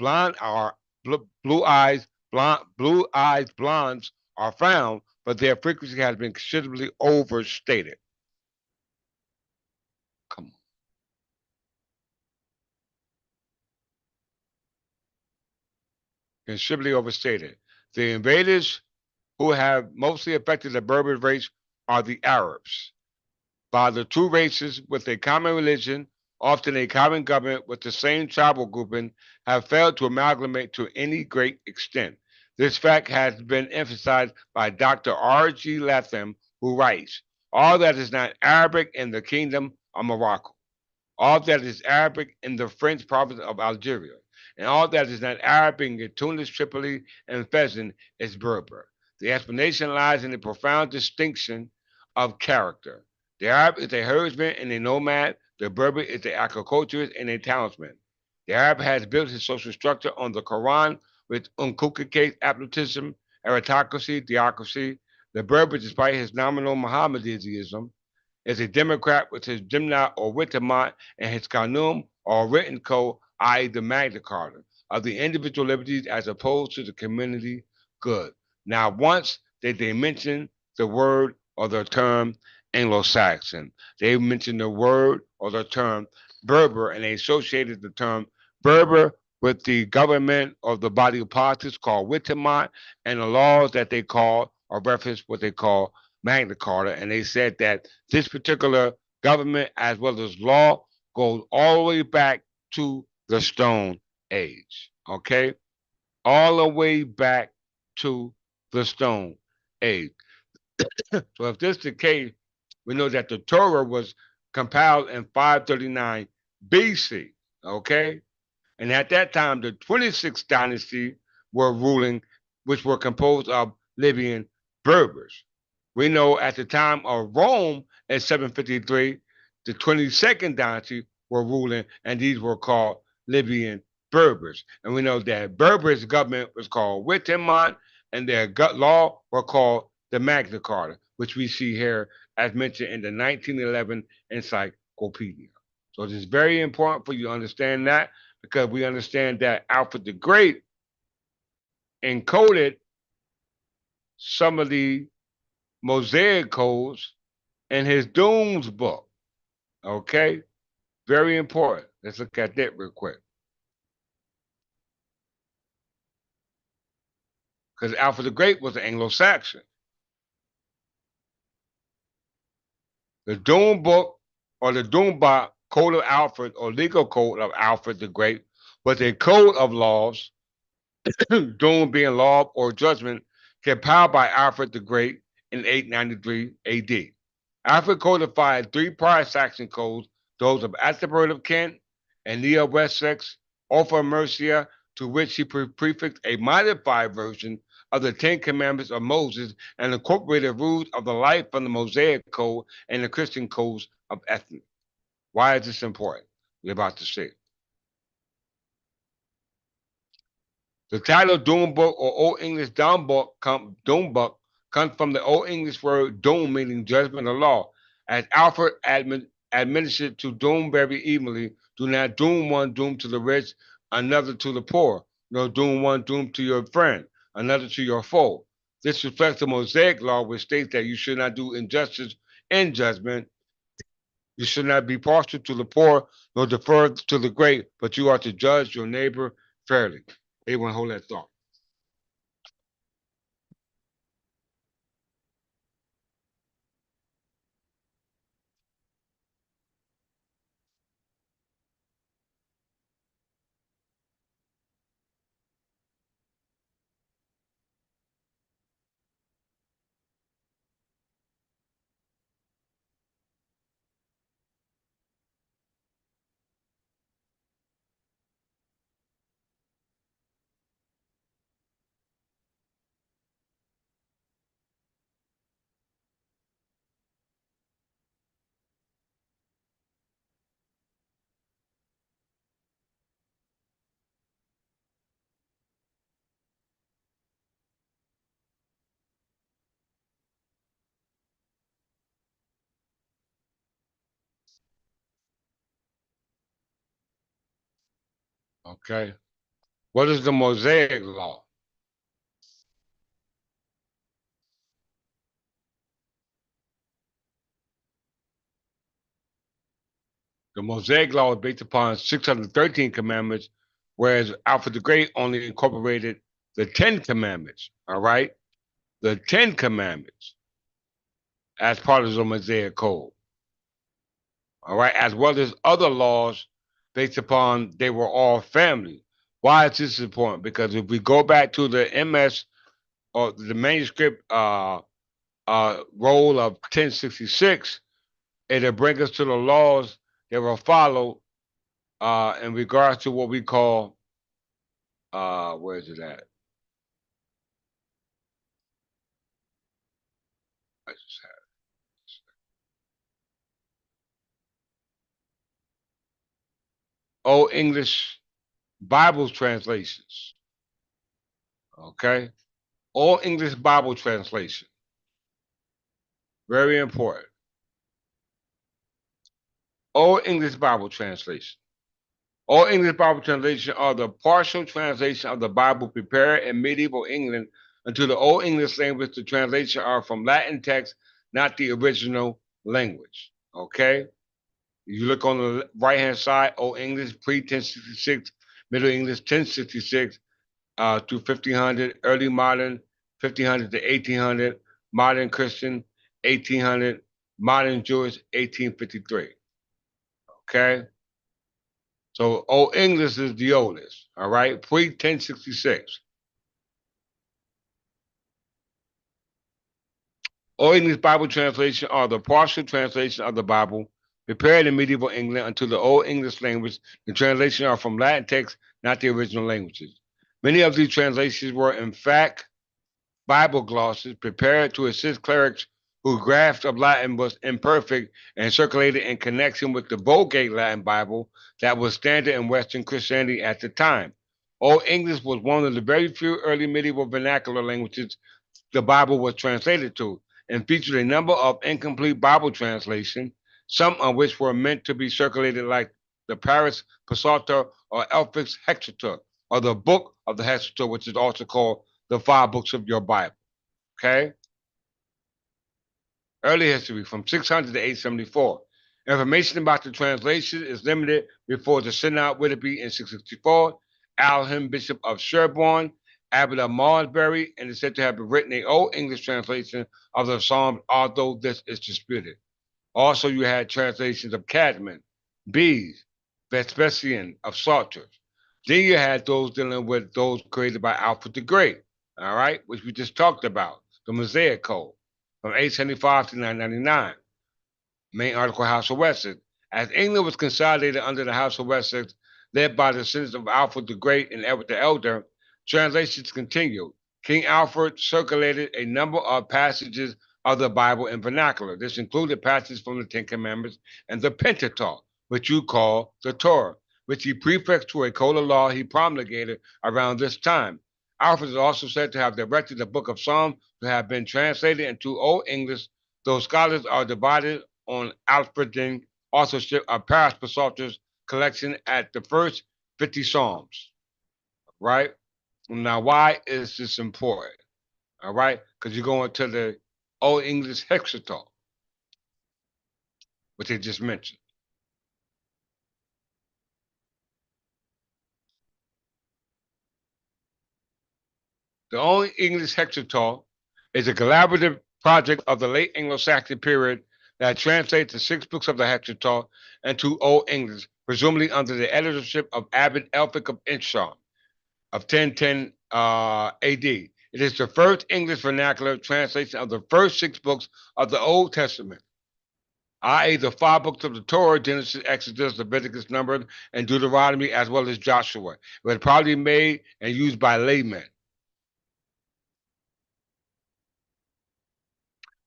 blondes are found, but their frequency has been considerably overstated. Come on. Considerably overstated. The invaders who have mostly affected the Berber race are the Arabs. By the two races with a common religion, often a common government with the same tribal grouping, have failed to amalgamate to any great extent. This fact has been emphasized by Dr. R. G. Latham, who writes, all that is not Arabic in the kingdom of Morocco, all that is Arabic in the French province of Algeria, and all that is not Arabic in Tunis, Tripoli, and Fezzan is Berber. The explanation lies in the profound distinction of character. The Arab is a herdsman and a nomad. The Berber is an agriculturist and a townsman. The Arab has built his social structure on the Quran with inculcates absolutism, aristocracy, theocracy. The Berber, despite his nominal Mohammedanism, is a Democrat with his Dimna or Witamat and his Kanum or written code, i.e., the Magna Carta, of the individual liberties as opposed to the community good. Now, once they mention the word or the term Anglo-Saxon, they mention the word or the term Berber, and they associated the term Berber with the government of the body of politics called Witamat and the laws that they call or reference what they call Magna Carta, and they said that this particular government, as well as law, goes all the way back to the Stone Age. Okay, all the way back to the Stone Age. So, if this is the case, we know that the Torah was compiled in 539 BC. Okay, and at that time, the 26th dynasty were ruling, which were composed of Libyan Berbers. We know at the time of Rome in 753, the 22nd dynasty were ruling, and these were called Libyan Berbers. And we know that Berbers' government was called Wittemont, and their law were called the Magna Carta, which we see here as mentioned in the 1911 Encyclopedia. So it is very important for you to understand that, because we understand that Alfred the Great encoded some of the Mosaic codes in his Dooms book. Okay? Very important. Let's look at that real quick. Because Alfred the Great was an Anglo-Saxon. The Doom book, or the Doombot Code of Alfred, or legal code of Alfred the Great, was a code of laws, Doom being law or judgment, compiled by Alfred the Great in 893 AD. Alfred codified three prior Saxon codes, those of Athelbert of Kent and Leo of Wessex, Offa of Mercia, to which he prefixed a modified version of the Ten Commandments of Moses and incorporated rules of the life from the Mosaic Code and the Christian codes of ethnic. Why is this important? We're about to see. The title Doom Book, or Old English Doom Book, comes from the Old English word doom, meaning judgment or law. As Alfred administered to doom very evenly, do not doom one doom to the rich, another to the poor, nor doom one doom to your friend, another to your foe. This reflects the Mosaic law, which states that you should not do injustice in judgment. You should not be partial to the poor, nor defer to the great, but you are to judge your neighbor fairly. Everyone hold that thought. Okay. What is the Mosaic law? The Mosaic law is based upon 613 commandments, whereas Alfred the Great only incorporated the 10 commandments. All right. The 10 commandments as part of the Mosaic code. All right. As well as other laws based upon they were all family. Why is this important? Because if we go back to the MS, or the manuscript roll of 1066, it'll bring us to the laws that were followed in regards to what we call, where is it at? I just had Old English Bible translations. Okay, Old English Bible translation, very important. Old English Bible translation. Old English Bible translation are the partial translation of the Bible prepared in medieval England into the Old English language. The translation are from Latin text, not the original language. Okay? You look on the right-hand side, Old English pre-1066, Middle English 1066 to 1500, early modern 1500 to 1800, modern Christian 1800, modern Jewish 1853. Okay? So Old English is the oldest, all right, pre-1066. Old English Bible translation are the partial translation of the Bible prepared in medieval England into the Old English language. The translations are from Latin texts, not the original languages. Many of these translations were, in fact, Bible glosses prepared to assist clerics whose grasp of Latin was imperfect and circulated in connection with the Vulgate Latin Bible that was standard in Western Christianity at the time. Old English was one of the very few early medieval vernacular languages the Bible was translated to, and featured a number of incomplete Bible translations, some of which were meant to be circulated like the Paris Psalter or Elphick's Hexateuch, or the Book of the Hexateuch, which is also called the Five Books of your Bible. Okay? Early history from 600 to 874. Information about the translation is limited before the Synod Whitby in 664. Alham, Bishop of Sherborne, Abbot of Malmesbury, and is said to have written a Old English translation of the Psalms, although this is disputed. Also, you had translations of Cadman, Bede, Vespasian of Psalters. Then you had those dealing with those created by Alfred the Great, all right, which we just talked about, the Mosaic Code from 875 to 999. Main article, House of Wessex. As England was consolidated under the House of Wessex, led by the descendants of Alfred the Great and Edward the Elder, translations continued. King Alfred circulated a number of passages of the Bible in vernacular. This included passages from the Ten Commandments and the Pentateuch, which you call the Torah, which he prefixed to a code of law he promulgated around this time. Alfred is also said to have directed the Book of Psalms to have been translated into Old English, though scholars are divided on Alfred's authorship of Paris Psalter's collection at the first 50 Psalms, right? Now, why is this important? All right, because you're going to the Old English Hexateuch, which I just mentioned. The Old English Hexateuch is a collaborative project of the late Anglo-Saxon period that translates the six books of the Hexateuch into Old English, presumably under the editorship of Abbot Elphick of Incham of 1010 AD. It is the first English vernacular translation of the first six books of the Old Testament, i.e., the five books of the Torah, Genesis, Exodus, Leviticus, Numbers, and Deuteronomy, as well as Joshua. It was probably made and used by laymen.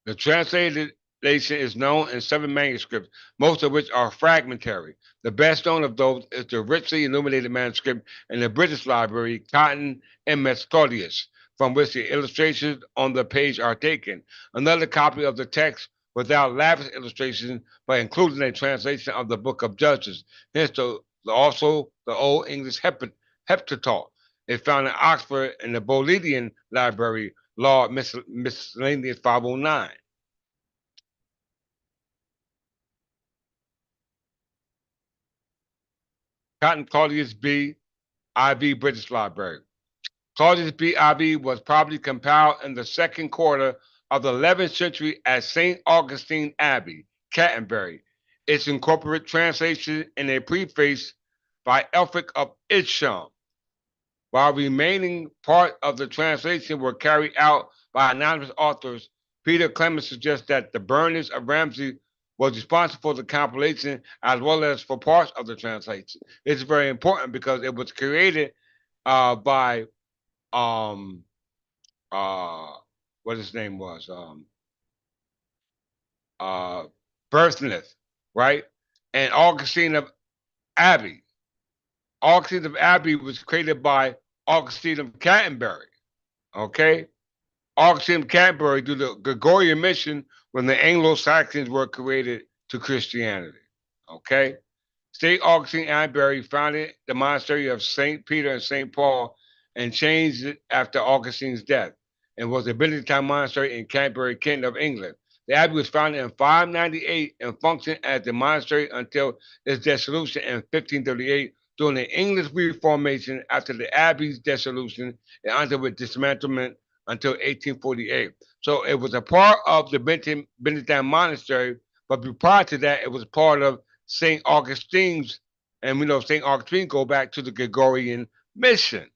The translation is known in seven manuscripts, most of which are fragmentary. The best known of those is the richly illuminated manuscript in the British Library, Cotton and Mescodius, from which the illustrations on the page are taken. Another copy of the text without lavish illustrations, but including a translation of the Book of Judges. Hence, also the Old English Heptateuch is found in Oxford in the Bodleian Library, Law Miscellaneous 509. Cotton Claudius B. IV British Library. Claudius B. IV was probably compiled in the second quarter of the 11th century at St. Augustine Abbey, Canterbury. Its incorporated translation in a preface by Elphick of Isham, while remaining part of the translation were carried out by anonymous authors. Peter Clement suggests that the Berners of Ramsey was responsible for the compilation as well as for parts of the translation. It's very important because it was created by um what his name was uh Berthneth, right? And Augustine of Abbey. Augustine of Abbey was created by Augustine of Canterbury. Okay? Augustine of Canterbury through the Gregorian mission when the Anglo-Saxons were created to Christianity. Okay? St. Augustine Canterbury founded the monastery of St. Peter and St. Paul and changed it after Augustine's death and was a Benedictine monastery in Canterbury, Kent of England. The abbey was founded in 598 and functioned as the monastery until its dissolution in 1538 during the English Reformation. After the abbey's dissolution, it underwent dismantlement until 1848. So it was a part of the Benedictine monastery, but prior to that, it was part of St. Augustine's, and we know St. Augustine go back to the Gregorian mission.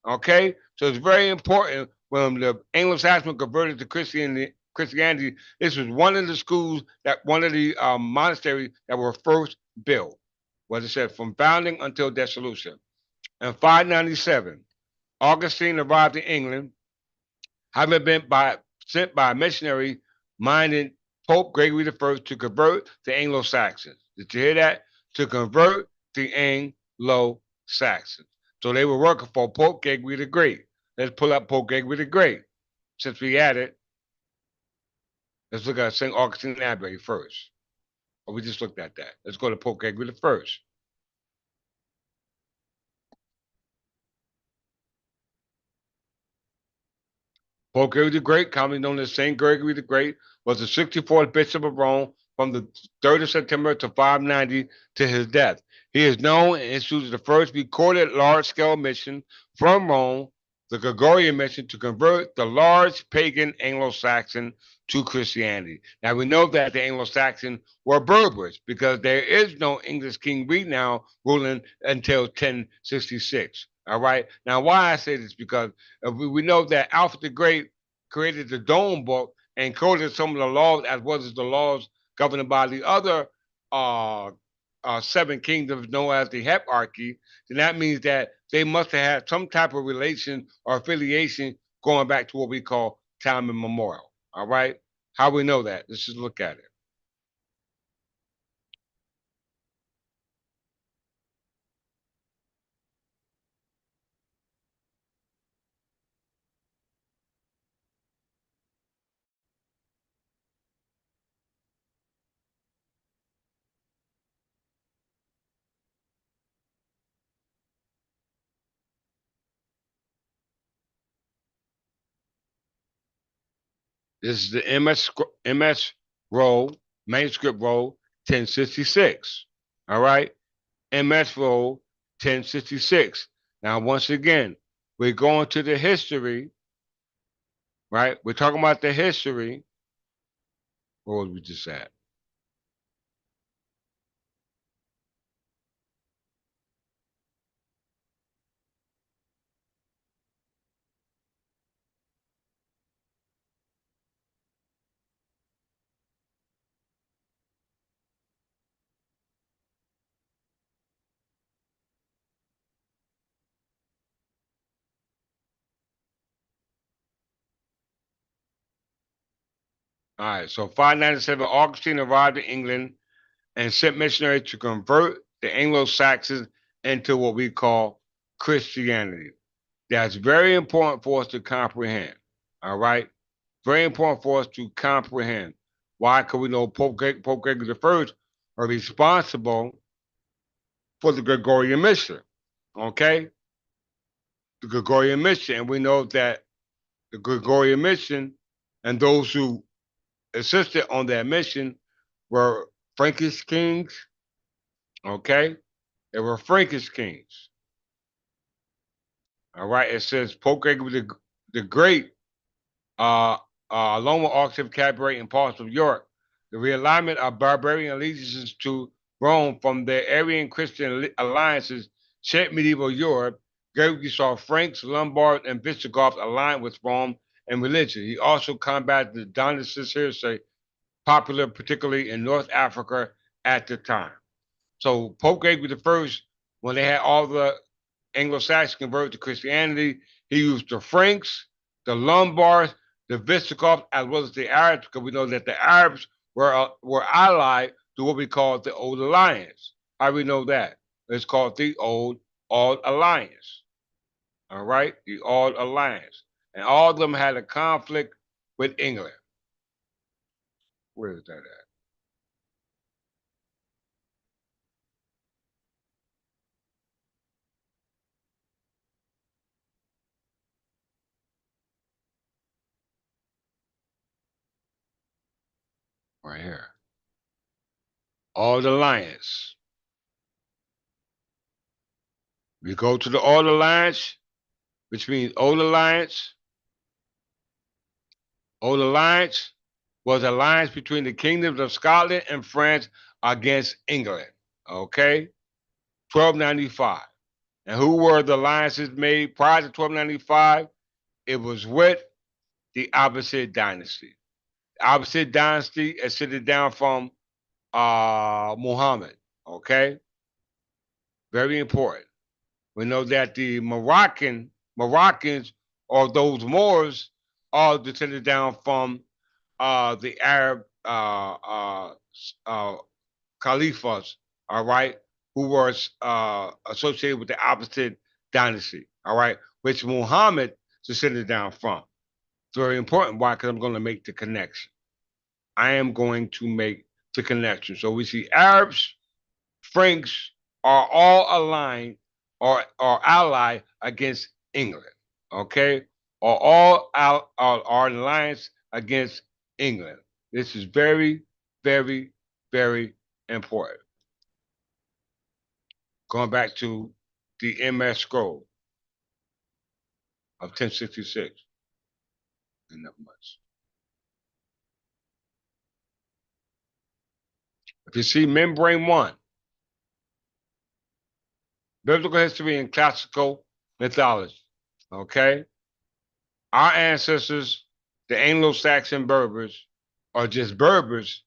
Okay, so it's very important when the Anglo-Saxons converted to Christianity. This was one of the schools that one of the monasteries that were first built. What it said from founding until dissolution. In 597, Augustine arrived in England, having been sent by a missionary minded Pope Gregory I to convert the Anglo-Saxons. Did you hear that? To convert the Anglo-Saxons. So they were working for Pope Gregory the Great. Let's pull up Pope Gregory the Great. Since we had it, let's look at St. Augustine Abbey first. Or we just looked at that. Let's go to Pope Gregory the First. Pope Gregory the Great, commonly known as Saint Gregory the Great, was the 64th Bishop of Rome from the 3rd of September to 590 to his death. He is known and instituted the first recorded large-scale mission from Rome, the Gregorian mission, to convert the large pagan Anglo-Saxon to Christianity. Now we know that the Anglo-Saxon were Berbers because there is no English king we now ruling until 1066. All right. Now, why I say this because we know that Alfred the Great created the Dome Book and coded some of the laws as well as the laws governed by the other uh, seven kingdoms known as the Heptarchy. Then that means that they must have had some type of relation or affiliation going back to what we call time immemorial. All right. How we know that? Let's just look at it. This is the MS roll, manuscript roll 1066. All right. MS roll 1066. Now, once again, we're going to the history, right? We're talking about the history. What was we just at? All right. So 597, Augustine arrived in England and sent missionaries to convert the Anglo-Saxons into what we call Christianity. That's very important for us to comprehend. All right. Very important for us to comprehend. Why? Because we know Pope Gregory the First are responsible for the Gregorian mission. Okay? The Gregorian mission. And we know that the Gregorian mission and those who assisted on that mission were Frankish kings. Okay? They were Frankish kings. All right? It says Pope Gregory the Great, uh, along with Archbishop of Canterbury and parts of Europe, the realignment of barbarian allegiances to Rome from their Arian Christian alliances shaped medieval Europe. Gregory saw Franks, Lombards, and Visigoths aligned with Rome and religion. He also combated the Donatist heresy, popular particularly in North Africa at the time. So Pope Gregory the First, when they had all the Anglo-Saxons converted to Christianity, he used the Franks, the Lombards, the Visigoths, as well as the Arabs, because we know that the Arabs were allied to what we call the Old Alliance. How do we know that? It's called the Old Alliance. All right, the Old Alliance, and all of them had a conflict with England. Where is that at? Right here. Old Alliance. We go to the Old Alliance, which means Old Alliance. Old Alliance was an alliance between the kingdoms of Scotland and France against England. Okay, 1295. And who were the alliances made prior to 1295? It was with the Abbasid dynasty. The Abbasid dynasty ascended down from Muhammad. Okay, very important. We know that the Moroccans or those Moors all descended down from the Arab uh, caliphs, all right, who was associated with the opposite dynasty, all right, which Muhammad descended down from. It's very important. Why? Because I'm going to make the connection. I am going to make the connection. So we see Arabs, Franks are all aligned or allied against England. Okay, are all are in alliance against England. This is very, very, very important. Going back to the MS scroll of 1066. Enough much. If you see membrane one, biblical history and classical mythology. Okay, our ancestors, the Anglo-Saxon Berbers, are just Berbers,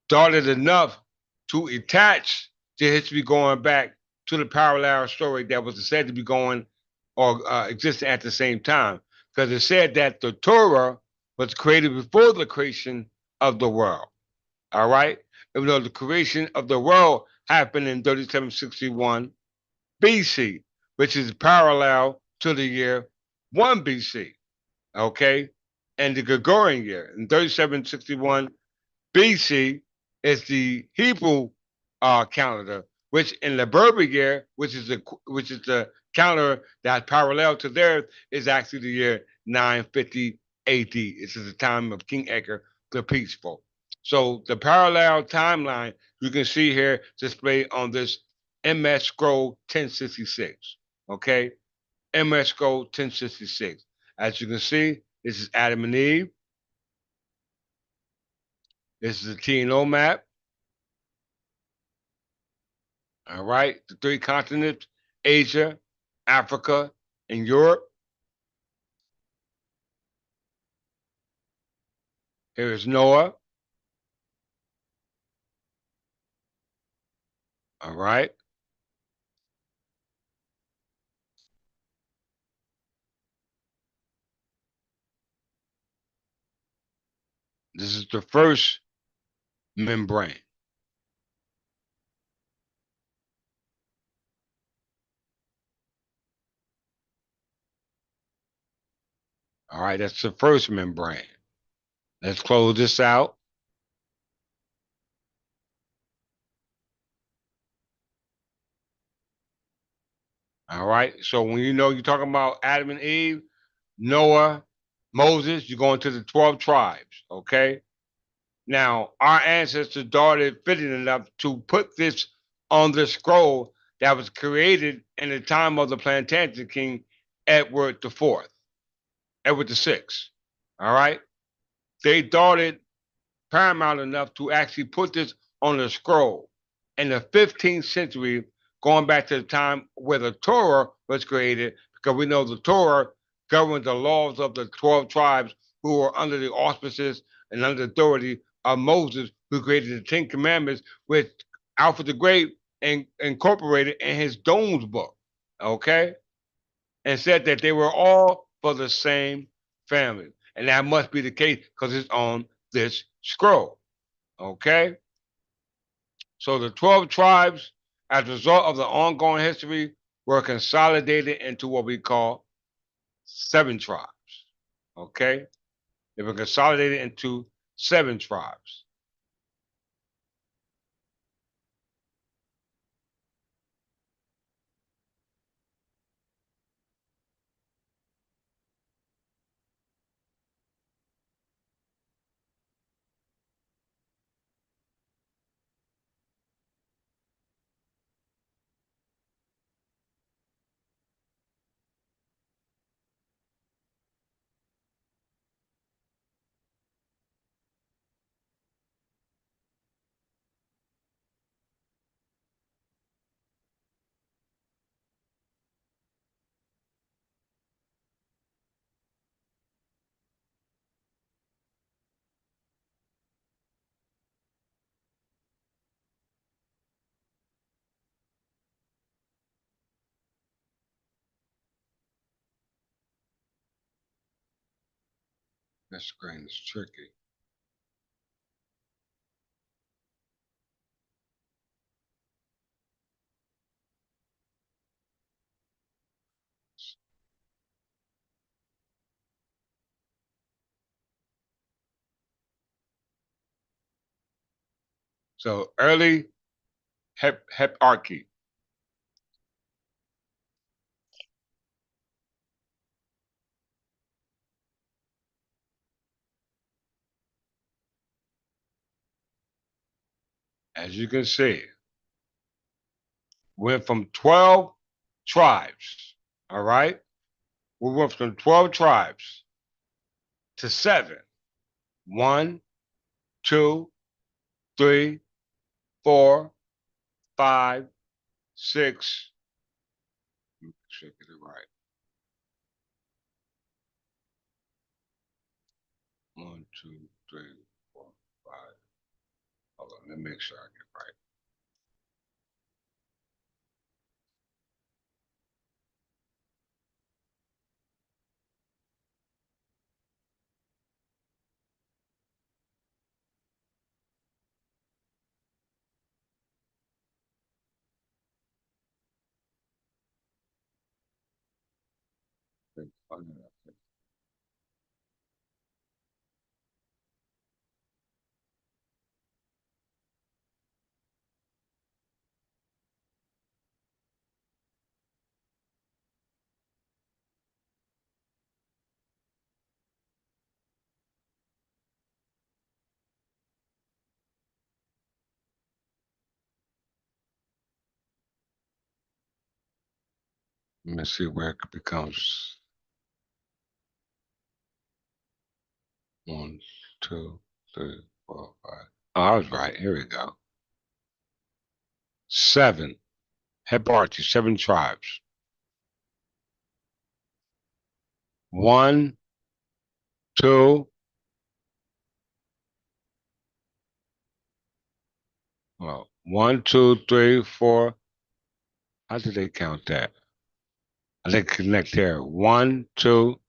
started enough to attach the history going back to the parallel story that was said to be going or existing at the same time. Because it said that the Torah was created before the creation of the world. All right? Even though the creation of the world happened in 3761 BC, which is parallel to the year 1 BC. Okay? And the Gregorian year in 3761 BC is the Hebrew calendar, which in the Berber year, which is the calendar that's parallel to theirs, is actually the year 950 AD. This is the time of King Edgar the Peaceful. So the parallel timeline you can see here displayed on this MS scroll 1066. Okay, MS scroll 1066. As you can see, this is Adam and Eve. This is the TNO map. All right, the three continents, Asia, Africa, and Europe. Here is Noah. All right, this is the first membrane. All right, that's the first membrane. Let's close this out. All right, so when you know you're talking about Adam and Eve, Noah, Moses, you're going to the 12 tribes, okay? Now, our ancestors thought it fitting enough to put this on the scroll that was created in the time of the Plantagenet King Edward IV, Edward VI. All right? They thought it paramount enough to actually put this on the scroll. In the 15th century, going back to the time where the Torah was created, because we know the Torah governed the laws of the 12 tribes who were under the auspices and under the authority of Moses, who created the Ten Commandments, which Alfred the Great incorporated in his Domes book, okay? And said that they were all for the same family. And that must be the case because it's on this scroll. Okay? So the 12 tribes, as a result of the ongoing history, were consolidated into what we call 7 tribes. Okay? They were consolidated into 7 tribes. That screen is tricky. So early heptarchy. As you can see, went from 12 tribes. All right. We went from 12 tribes to 7. 1, 2, 3, 4, 5, 6. Make sure I get it right. 1, 2, 3, 4, 5. Hold on, let me make sure I get it right. Let me see where it becomes 1, 2, 3, 4, 5. Oh, I was right. Here we go. 7 heptarchy, 7 tribes. 1, 2. Well, 1, 2, 3, 4. How do they count that? I think connect here. 1, 2,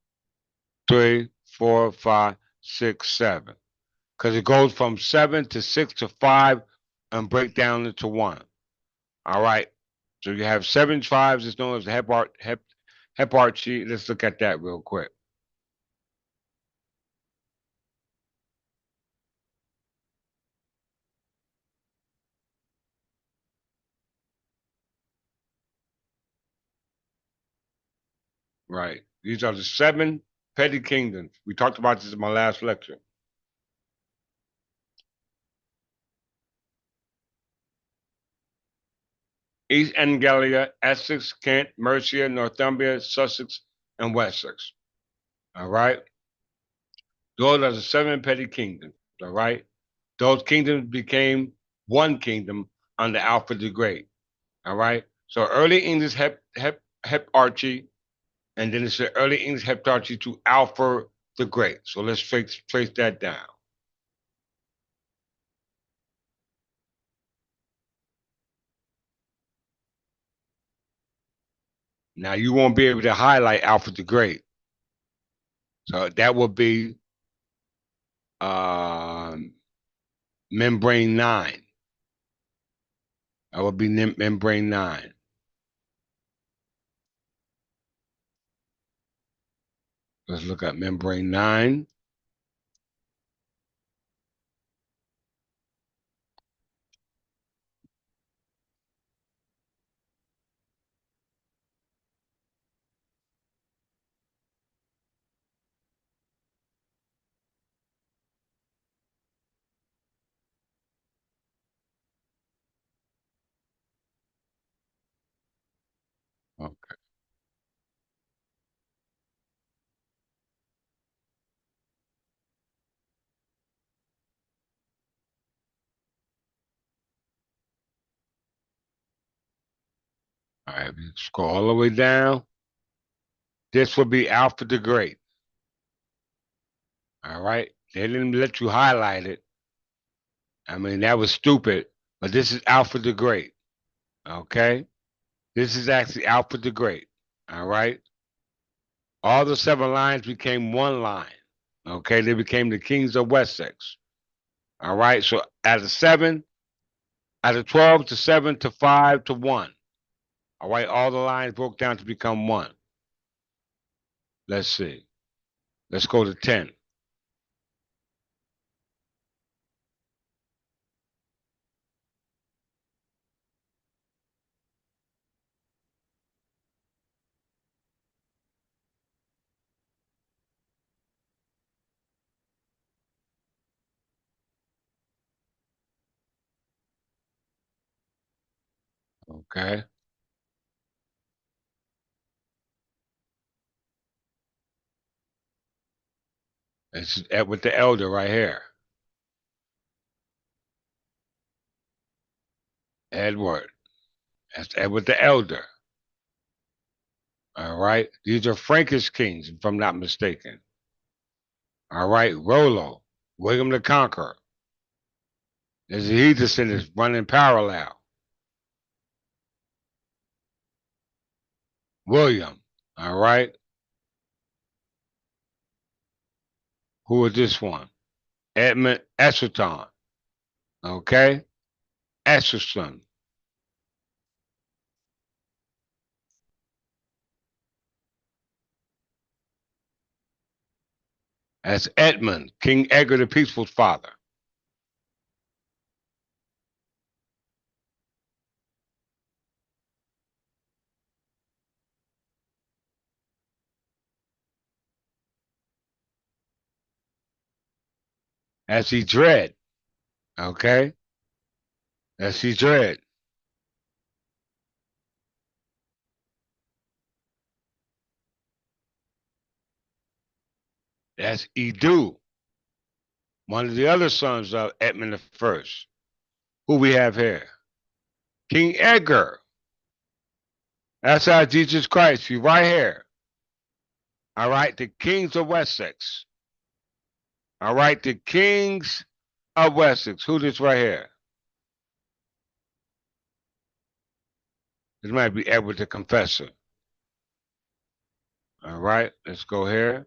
3, 4, 5, 6, 7. Because it goes from 7 to 6 to 5 and break down into 1. All right. So you have 7 tribes. It's known as the heptarchy. Let's look at that real quick. Right. These are the 7 petty kingdoms. We talked about this in my last lecture. East Anglia, Essex, Kent, Mercia, Northumbria, Sussex, and Wessex. All right. Those are the 7 petty kingdoms. All right. Those kingdoms became one kingdom under Alfred the Great. All right. So early English heptarchy, and then it's the early English heptarchy to Alfred the Great. So let's trace that down. Now you won't be able to highlight Alfred the Great. So that would be um, membrane 9. That would be membrane 9. Let's look at membrane 9. Okay. All right. Scroll all the way down. This would be Alfred the Great. All right. They didn't let you highlight it. I mean, that was stupid. But this is Alfred the Great. Okay. This is actually Alfred the Great. All right. All the 7 lines became one line. Okay. They became the kings of Wessex. All right. So out of 12 to 7 to 5 to 1. All right. All the lines broke down to become 1. Let's see. Let's go to 10. Okay. It's with the elder right here. Edward. That's Edward the Elder. All right. These are Frankish kings, if I'm not mistaken. All right. Rollo. William the Conqueror. There's he descendants running parallel. William. All right. Who is this one? Edmund Esselstyn. Okay. Esselstyn. That's Edmund, King Edgar the Peaceful's father. That's Edred. Okay. That's Edred. That's Edu, one of the other sons of Edmund the First. Who we have here? King Edgar. That's our Jesus Christ. See right here. All right, the kings of Wessex. All right, the kings of Wessex. Who this right here? This might be Edward the Confessor. All right, let's go here.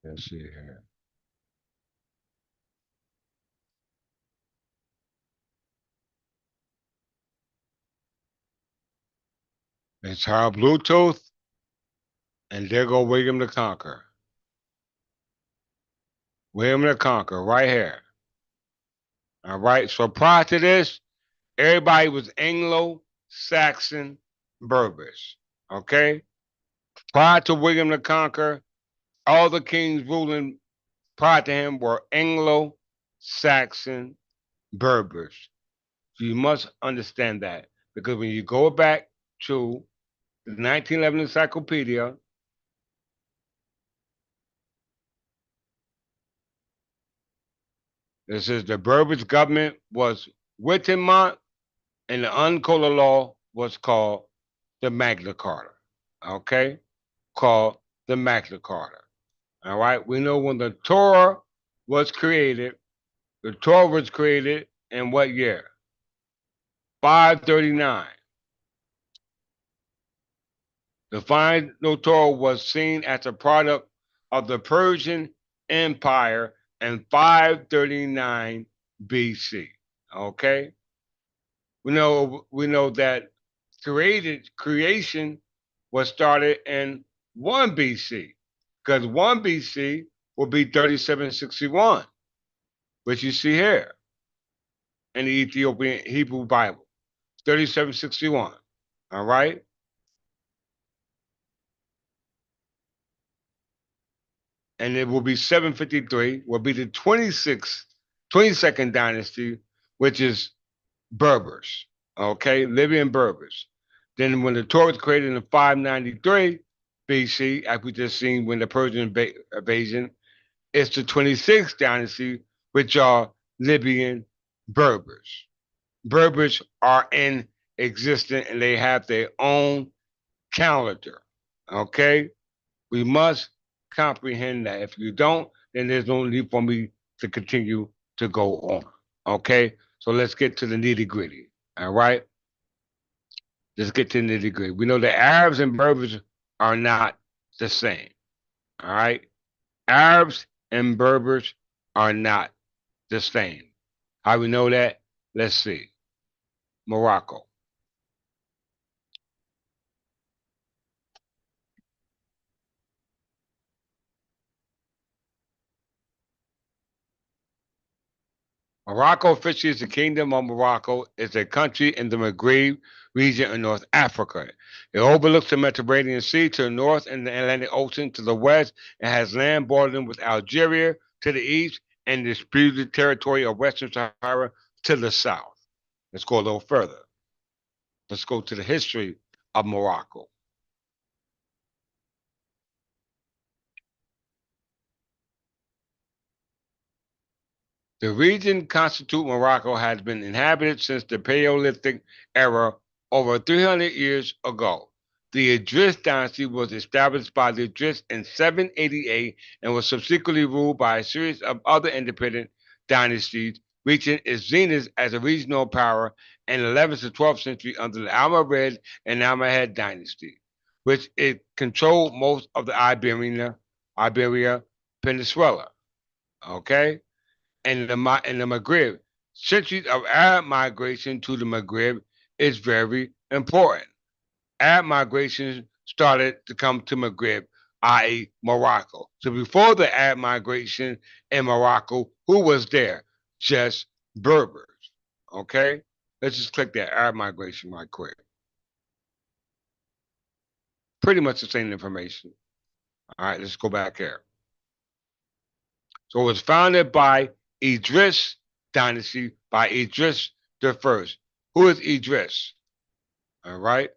Let's see here. It's our Bluetooth, and there go William the Conqueror. William the Conqueror, right here. All right, so prior to this, everybody was Anglo-Saxon Berbers. Okay? Prior to William the Conqueror, all the kings ruling prior to him were Anglo-Saxon Berbers. So you must understand that because when you go back to the 1911 Encyclopedia, it says the Berbers government was Wittenmont and the Uncola law was called the Magna Carta. Okay? Called the Magna Carta. All right? We know when the Torah was created, the Torah was created in what year? 539. The final Torah was seen as a product of the Persian Empire in 539 BC. Okay? We know that creation was started in 1 BC because 1 BC will be 3761, which you see here in the Ethiopian Hebrew Bible. 3761. All right? And it will be 753, will be the 22nd dynasty, which is Berbers, okay, Libyan Berbers. Then when the Torah was created in 593 BC, as we just seen when the Persian invasion, it's the 26th dynasty, which are Libyan Berbers. Berbers are in existence and they have their own calendar, okay? We must comprehend that. If you don't, then there's no need for me to continue to go on. Okay? So let's get to the nitty gritty. All right? Let's get to the nitty gritty. We know the Arabs and Berbers are not the same. All right? Arabs and Berbers are not the same. How we know that? Let's see. Morocco. Morocco officially is the Kingdom of Morocco. It's a country in the Maghreb region in North Africa. It overlooks the Mediterranean Sea to the north and the Atlantic Ocean to the west and has land bordering with Algeria to the east and the disputed territory of Western Sahara to the south. Let's go a little further. Let's go to the history of Morocco. The region constitute Morocco has been inhabited since the Paleolithic era over 300 years ago. The Idris dynasty was established by the Idris in 788 and was subsequently ruled by a series of other independent dynasties, reaching its zenith as a regional power in the 11th to 12th century under the Almorid and Almohad dynasty, which it controlled most of the Iberia Peninsula. Okay, and the Maghreb. Centuries of Arab migration to the Maghreb is very important. Arab migration started to come to Maghreb, i.e., Morocco. So before the Arab migration in Morocco, who was there? Just Berbers. Okay? Let's just click that Arab migration right quick. Pretty much the same information. All right, let's go back here. So it was founded by Idris dynasty by Idris the First. Who is Idris? All right.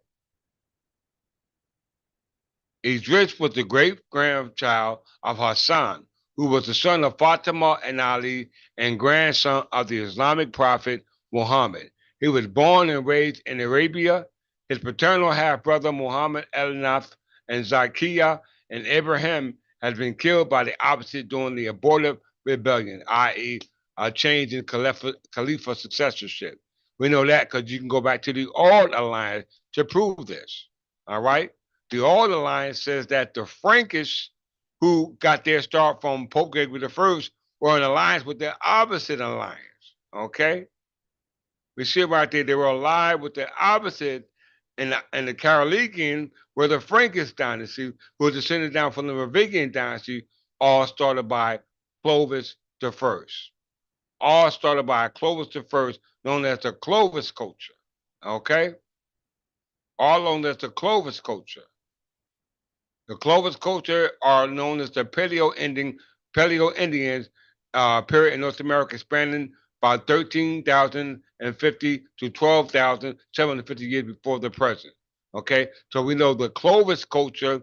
Idris was the great grandchild of Hassan, who was the son of Fatima and Ali and grandson of the Islamic prophet Muhammad. He was born and raised in Arabia. His paternal half brother Muhammad El Nath and Zakiya and Ibrahim had been killed by the opposite during the abortive rebellion, i.e., a change in Khalifa successorship. We know that because you can go back to the Old Alliance to prove this. All right? The Old Alliance says that the Frankish, who got their start from Pope Gregory I, were in alliance with the opposite alliance. Okay? We see right there, they were allied with the opposite, and the Carolingian were the Frankish dynasty, who was descended down from the Merovingian dynasty, all started by Clovis the First. All started by Clovis the First, known as the Clovis culture. Okay? All known as the Clovis culture. The Clovis culture are known as the Paleo-Indians period in North America, spanning about 13,050 to 12,750 years before the present. Okay, so we know the Clovis culture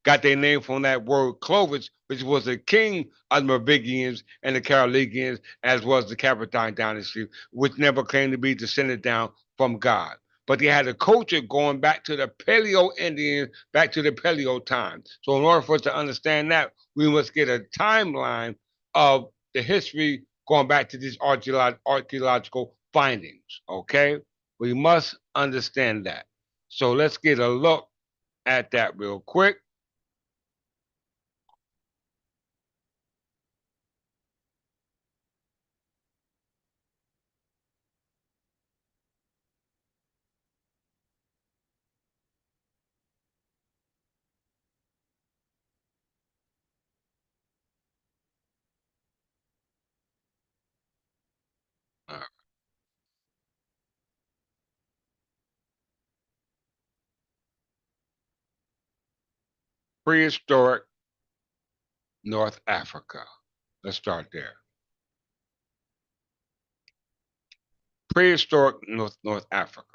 got their name from that word Clovis, which was the king of the Merovingians and the Carolingians, as was the Capetine dynasty, which never claimed to be descended down from God. But they had a culture going back to the Paleo Indians, back to the Paleo time. So in order for us to understand that, we must get a timeline of the history going back to these archaeological findings. Okay, we must understand that. So let's get a look at that real quick. Uh, Prehistoric North Africa. Let's start there. Prehistoric North Africa.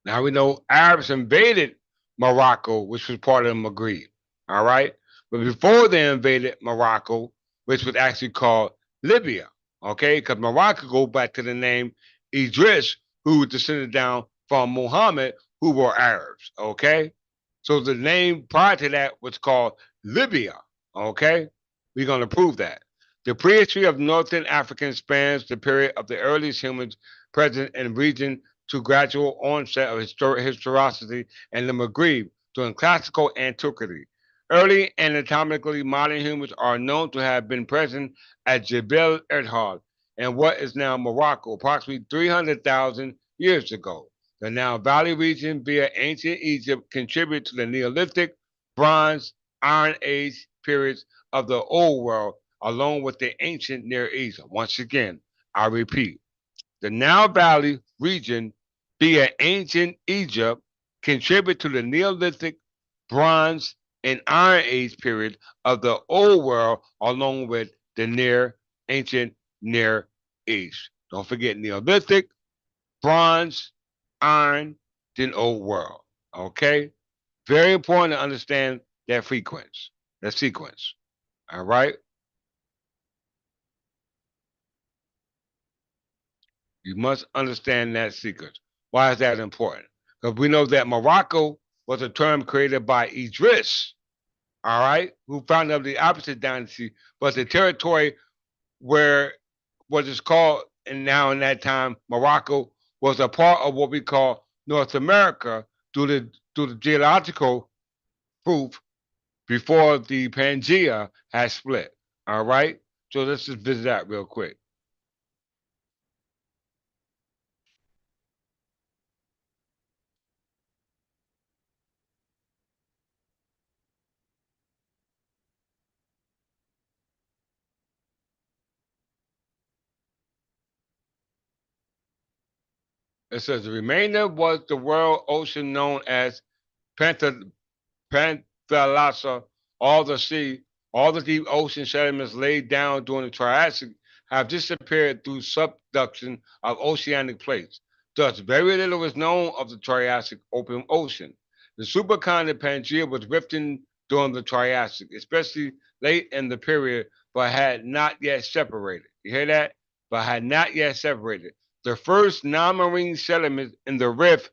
Now we know Arabs invaded Morocco, which was part of the Maghreb. All right. But before they invaded Morocco, which was actually called Libya, okay, because Morocco goes back to the name Idris, who was descended down from Muhammad, who were Arabs, okay? So the name prior to that was called Libya, okay? We're going to prove that. The prehistory of Northern Africa spans the period of the earliest humans present in the region to gradual onset of historicity and the Maghreb during classical antiquity. Early anatomically modern humans are known to have been present at Jebel Erhard and what is now Morocco, approximately 300,000 years ago. The Nile Valley region via ancient Egypt contributed to the Neolithic, Bronze, Iron Age periods of the Old World, along with the ancient Near East. Once again, I repeat, the Nile Valley region via ancient Egypt contribute to the Neolithic, Bronze, and Iron Age period of the Old World, along with the ancient Near East. Don't forget Neolithic, Bronze, Iron, then Old World. Okay? Very important to understand that sequence. All right? You must understand that sequence. Why is that important? Because we know that Morocco was a term created by Idris, all right, who founded up the opposite dynasty, but the territory where what is called, and now in that time, Morocco was a part of what we call North America through the geological proof before the Pangea has split. All right? So let's just visit that real quick. It says the remainder was the world ocean known as Panther, Panthalassa, all the sea, all the deep ocean sediments laid down during the Triassic have disappeared through subduction of oceanic plates. Thus, very little is known of the Triassic open ocean. The supercontinent Pangaea was rifting during the Triassic, especially late in the period, but had not yet separated. You hear that? But had not yet separated. The first non-marine sediments in the rift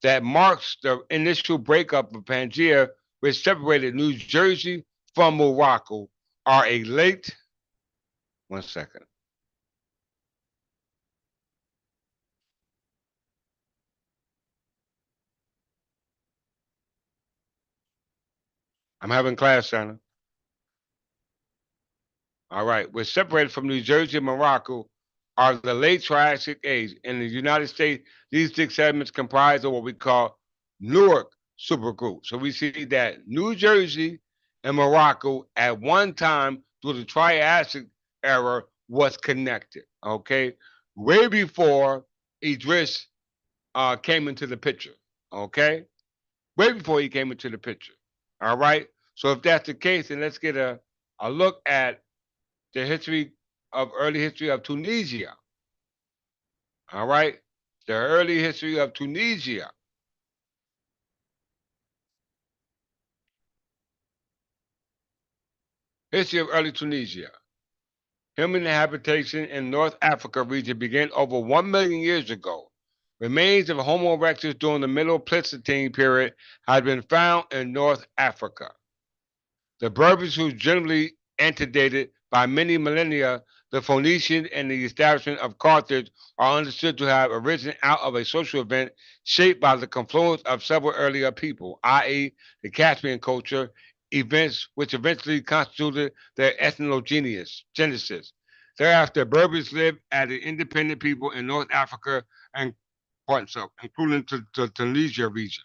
that marks the initial breakup of Pangaea, which separated New Jersey from Morocco, are a late. 1 second. I'm having class, Shannon. All right. Which separated from New Jersey and Morocco are the late Triassic age. In the United States, these six segments comprise of what we call Newark supergroup. So we see that New Jersey and Morocco at one time through the Triassic era was connected. Okay. Way before Idris came into the picture. Okay. Way before he came into the picture. All right. So if that's the case, then let's get a look at the early history of Tunisia. All right. The early history of Tunisia. History of early Tunisia. Human habitation in North Africa region began over 1 million years ago. Remains of Homo erectus during the Middle Pleistocene period have been found in North Africa. The Berbers, who generally antedated by many millennia the Phoenician and the establishment of Carthage, are understood to have arisen out of a social event shaped by the confluence of several earlier people, i.e., the Caspian culture, events which eventually constituted their ethnogenesis. Thereafter, Berbers lived as independent people in North Africa and parts of, including the Tunisia region.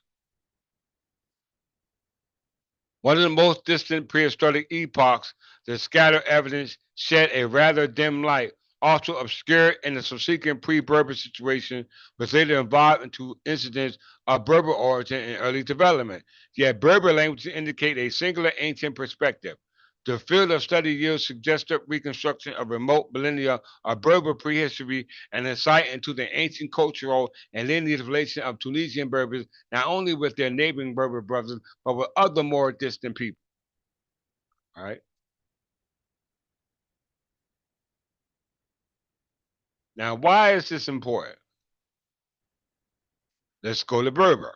One of the most distant prehistoric epochs, the scattered evidence shed a rather dim light, also obscured in the subsequent pre-Berber situation, was later evolved into incidents of Berber origin and early development. Yet Berber languages indicate a singular ancient perspective. The field of study yields suggestive reconstruction of remote millennia of Berber prehistory and insight into the ancient cultural and lineage relation of Tunisian Berbers, not only with their neighboring Berber brothers, but with other more distant people. All right. Now, why is this important? Let's go to Berber.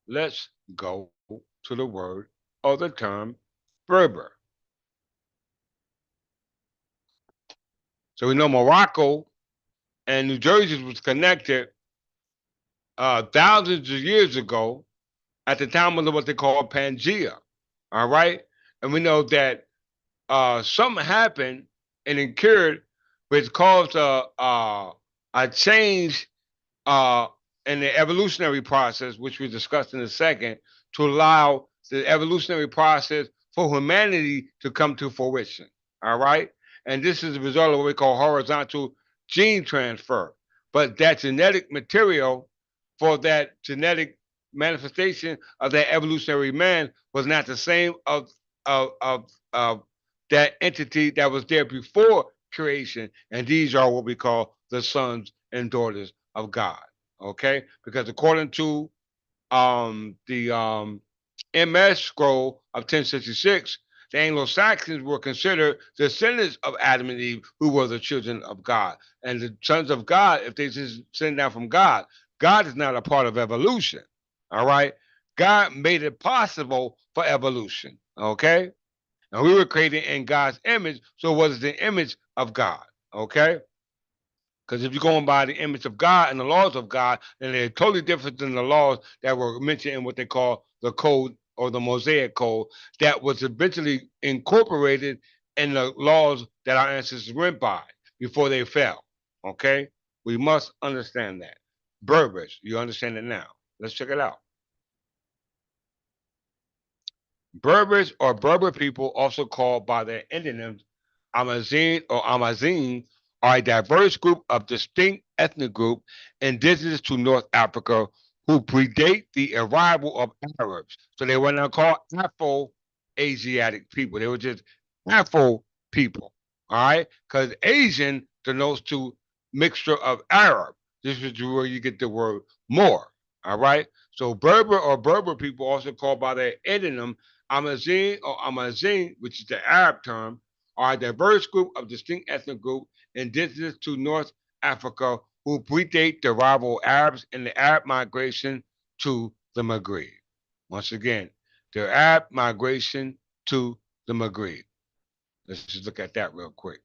Let's go to the word or the term Berber. So we know Morocco and New Jersey was connected thousands of years ago at the time of what they call Pangea. All right. And we know that something happened and occurred which caused a change uh, in the evolutionary process, which we discussed in a second, to allow the evolutionary process for humanity to come to fruition. All right. And this is a result of what we call horizontal gene transfer. But that genetic material for that genetic manifestation of that evolutionary man was not the same of that entity that was there before creation. And these are what we call the sons and daughters of God. Okay? Because according to the MS scroll of 1066, the Anglo-Saxons were considered descendants of Adam and Eve, who were the children of God. And the sons of God, if they descend down from God, God is not a part of evolution. All right? God made it possible for evolution. Okay? And we were created in God's image, so it was the image of God. Okay? Because if you're going by the image of God and the laws of God, then they're totally different than the laws that were mentioned in what they call the code or the Mosaic code that was eventually incorporated in the laws that our ancestors went by before they fell. Okay? We must understand that. Berbers, you understand it now. Let's check it out. Berbers or Berber people, also called by their endonyms Amazigh or Amazigh, are a diverse group of distinct ethnic group indigenous to North Africa who predate the arrival of Arabs. So they were not called Afro-Asiatic people. They were just Afro people. All right? Because Asian denotes to mixture of Arab. This is where you get the word more. All right? So Berber or Berber people, also called by their endonym Amazigh or Amazigh, which is the Arab term, are a diverse group of distinct ethnic groups indigenous to North Africa who predate the arrival of Arabs and the Arab migration to the Maghreb. Once again, the Arab migration to the Maghreb. Let's just look at that real quick.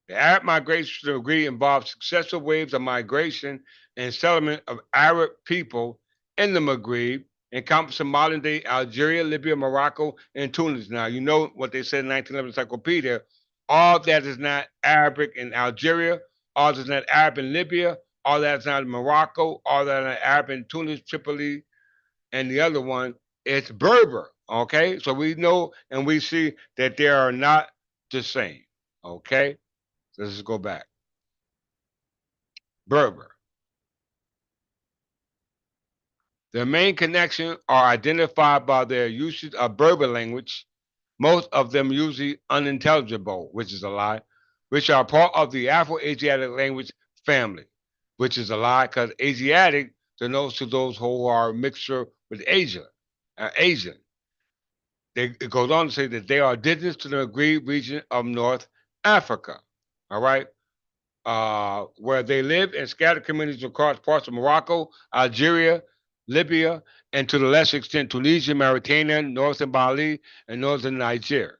The Arab migration to the Maghreb involved successive waves of migration and settlement of Arab people in the Maghreb, encompassing modern day Algeria, Libya, Morocco, and Tunis. Now, you know what they said in 1911 encyclopedia. All that is not Arabic in Algeria, all that is not Arab in Libya, all that is not Morocco, all that is not Arab in Tunis, Tripoli, and the other one is Berber. Okay, so we know and we see that they are not the same. Okay. Let's just go back. Berber. Their main connections are identified by their usage of Berber language, most of them usually unintelligible, which is a lie, which are part of the Afro-Asiatic language family, which is a lie because Asiatic denotes to those who are a mixture with Asian. It goes on to say that they are indigenous to the agreed region of North Africa. All right. Where they live in scattered communities across parts of Morocco, Algeria, Libya, and to the lesser extent Tunisia, Mauritania, northern Mali, and northern Niger.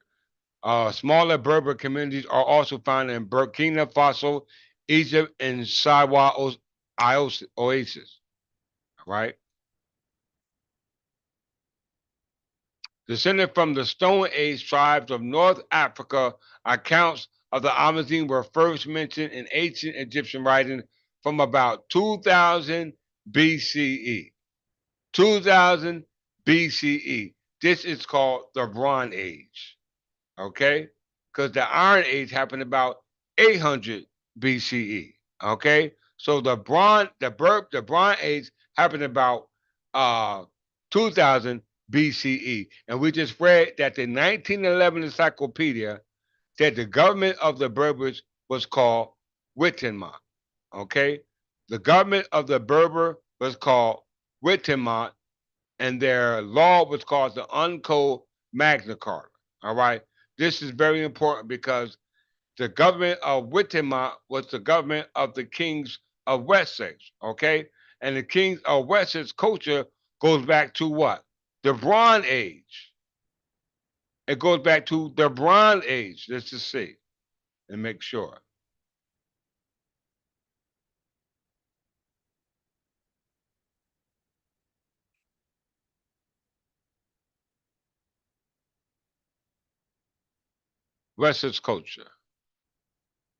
Smaller Berber communities are also found in Burkina Faso, Egypt, and Siwa Oasis. Right? Descended from the Stone Age tribes of North Africa, accounts of the Amazigh were first mentioned in ancient Egyptian writings from about 2000 BCE. 2000 BCE. This is called the Bronze Age. Okay? Because the Iron Age happened about 800 BCE. Okay? So the Bronze Age happened about 2000 BCE. And we just read that the 1911 encyclopedia said the government of the Berbers was called Wittenmont. Okay? The government of the Berber was called Wittenmont, and their law was called the Uncode Magna Carta. All right? This is very important because the government of Wittenmont was the government of the kings of Wessex. Okay? And the kings of Wessex culture goes back to what? The Bronze Age. It goes back to the Bronze Age. Let's just see and make sure. Wessex culture.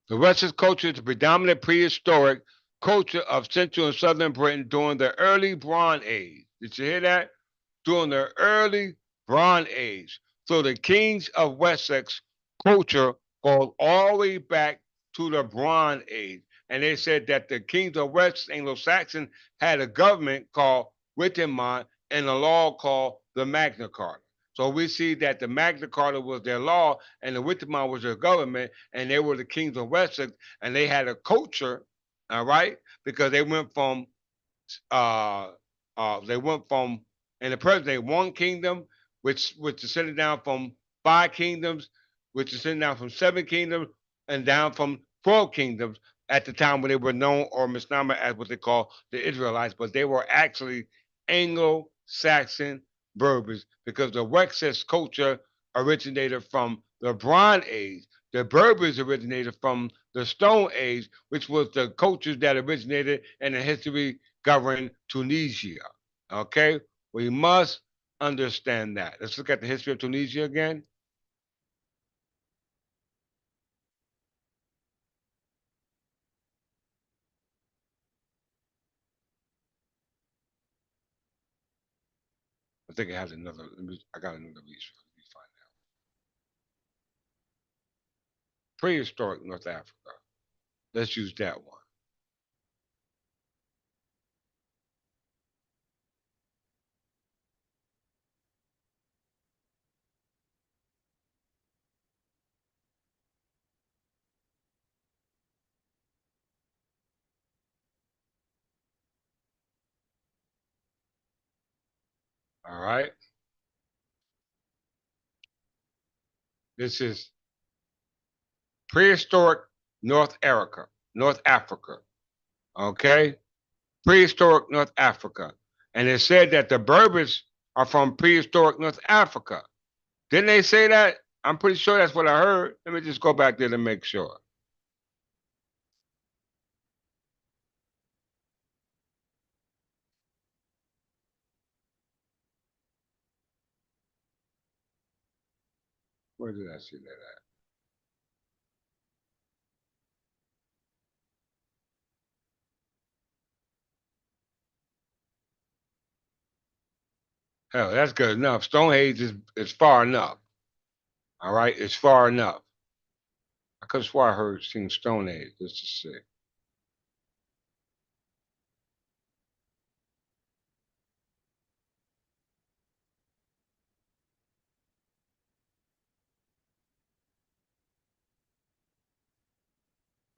The Wessex culture is the predominant prehistoric culture of Central and Southern Britain during the early Bronze Age. Did you hear that? During the early Bronze Age. So the kings of Wessex culture goes all the way back to the Bronze Age. And they said that the kings of West Anglo-Saxon had a government called Wittenmont and a law called the Magna Carta. So we see that the Magna Carta was their law and the Wittenmont was their government, and they were the kings of Wessex, and they had a culture, all right, because uh, they went from in the present day one kingdom, which descended down from five kingdoms, which descended down from seven kingdoms, and down from 12 kingdoms at the time when they were known or misnomer as what they call the Israelites, but they were actually Anglo-Saxon Berbers because the Wessex culture originated from the Bronze Age. The Berbers originated from the Stone Age, which was the cultures that originated in the history govern Tunisia. Okay? We must understand that. Let's look at the history of Tunisia again. I think it has another. I got another resource. Let me find out. Prehistoric North Africa. Let's use that one. All right. This is prehistoric North Africa. North Africa. Okay. Prehistoric North Africa. And it said that the Berbers are from prehistoric North Africa. Didn't they say that? I'm pretty sure that's what I heard. Let me just go back there to make sure. Where did I see that at? Hell, that's good enough. Stonehenge is far enough. All right, it's far enough. I could have swore I heard seen Stonehenge just to see.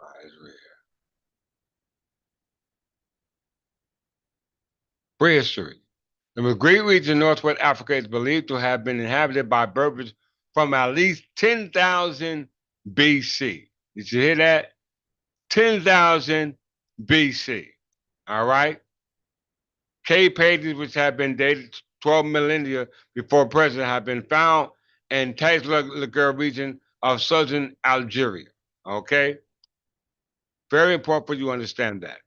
All right, it's real. Prehistory. The Maghreb region in northwest Africa is believed to have been inhabited by Berbers from at least 10,000 BC. Did you hear that? 10,000 BC. All right. Cave paintings which have been dated 12 millennia before present have been found in Tazla region of southern Algeria. Okay? Very important for you to understand that.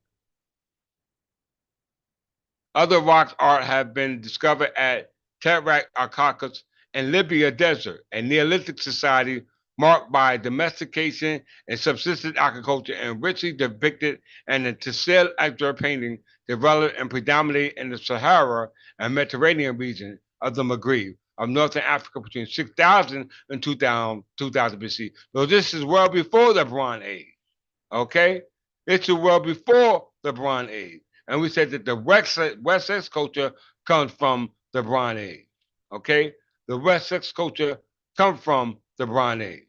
Other rock art have been discovered at Terak Arkakas and Libya Desert, a Neolithic society marked by domestication and subsistence agriculture and richly depicted in the Tessel Actor painting developed and predominated in the Sahara and Mediterranean region of the Maghreb of northern Africa between 6000 and 2000 BC. So this is well before the Bronze Age. Okay? It's well before the Bronze Age. And we said that the Wessex culture comes from the Bronze Age. Okay? The Wessex culture comes from the Bronze Age.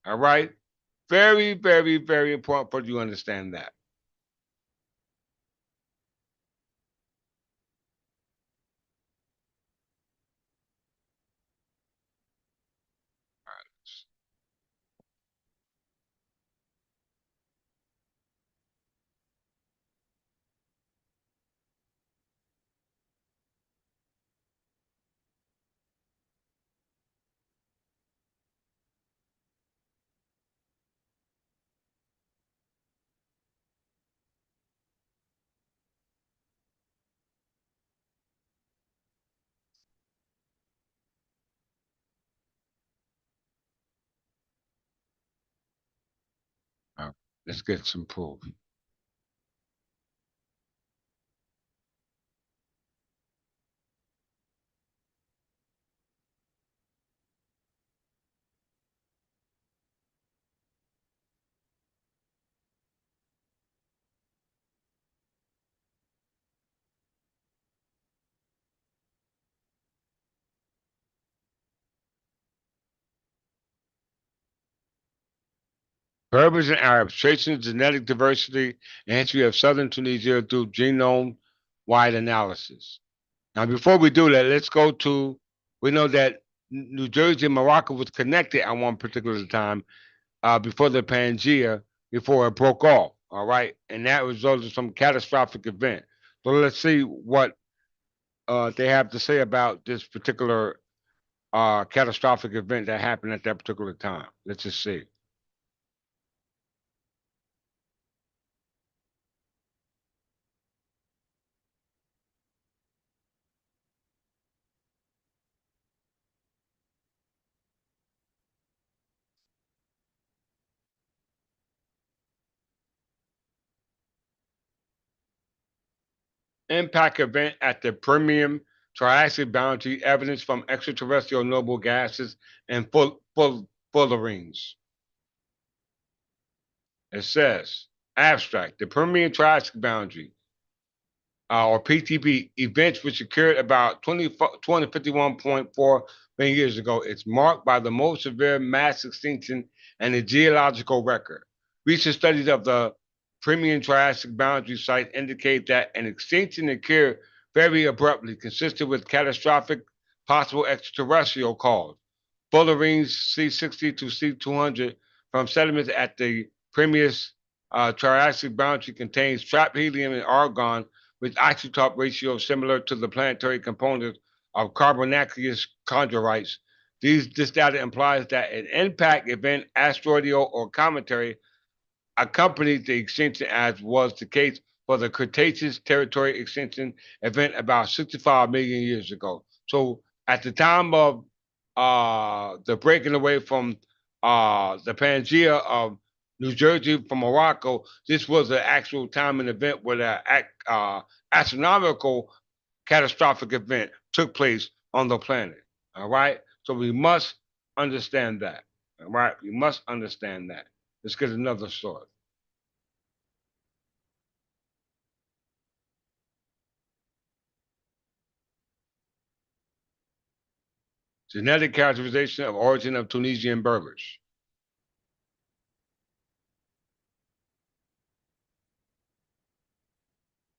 All right? Very, very, very important for you to understand that. Let's get some proof. Berbers and Arabs, tracing genetic diversity and history of southern Tunisia through genome-wide analysis. Now, before we do that, let's go to, we know that New Jersey and Morocco was connected at one particular time before the Pangea, before it broke off, all right? And that resulted in some catastrophic event. So let's see what they have to say about this particular catastrophic event that happened at that particular time. Let's just see. Impact event at the Permian Triassic boundary, evidence from extraterrestrial noble gases and fullerenes. It says, abstract, the Permian Triassic boundary, or PTB, events which occurred about 251.4 million years ago. It's marked by the most severe mass extinction in the geological record. Recent studies of the Permian Triassic boundary site indicate that an extinction occurred very abruptly, consistent with catastrophic possible extraterrestrial cause. Fullerenes C60 to C200 from sediments at the Permian Triassic boundary contains trapped helium and argon with isotope ratios similar to the planetary components of carbonaceous chondrites. This data implies that an impact event, asteroidal or cometary, accompanied the extinction, as was the case for the Cretaceous territory extinction event about 65 million years ago. So at the time of the breaking away from the Pangea of New Jersey from Morocco, this was an actual time and event where the astronomical catastrophic event took place on the planet. All right. So we must understand that. All right. We must understand that. Let's get another source. Genetic characterization of origin of Tunisian Berbers.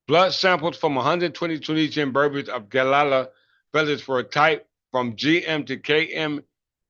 Blood samples from 120 Tunisian Berbers of Galala village were typed from GM to KM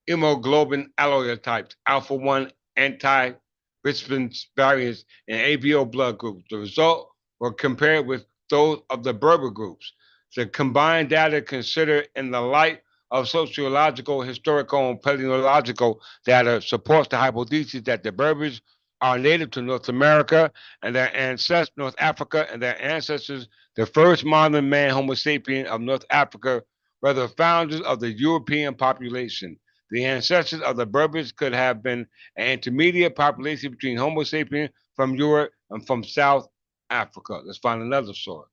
hemoglobin allotypes, alpha 1 anti-rispin variants, and ABO blood groups. The results were compared with those of the Berber groups. The combined data considered in the light of sociological, historical, and paleontological data supports the hypothesis that the Berbers are native to North America and their ancestors, North Africa, and their ancestors, the first modern man, Homo sapien of North Africa, were the founders of the European population. The ancestors of the Berbers could have been an intermediate population between Homo sapien from Europe and from South Africa. Let's find another source.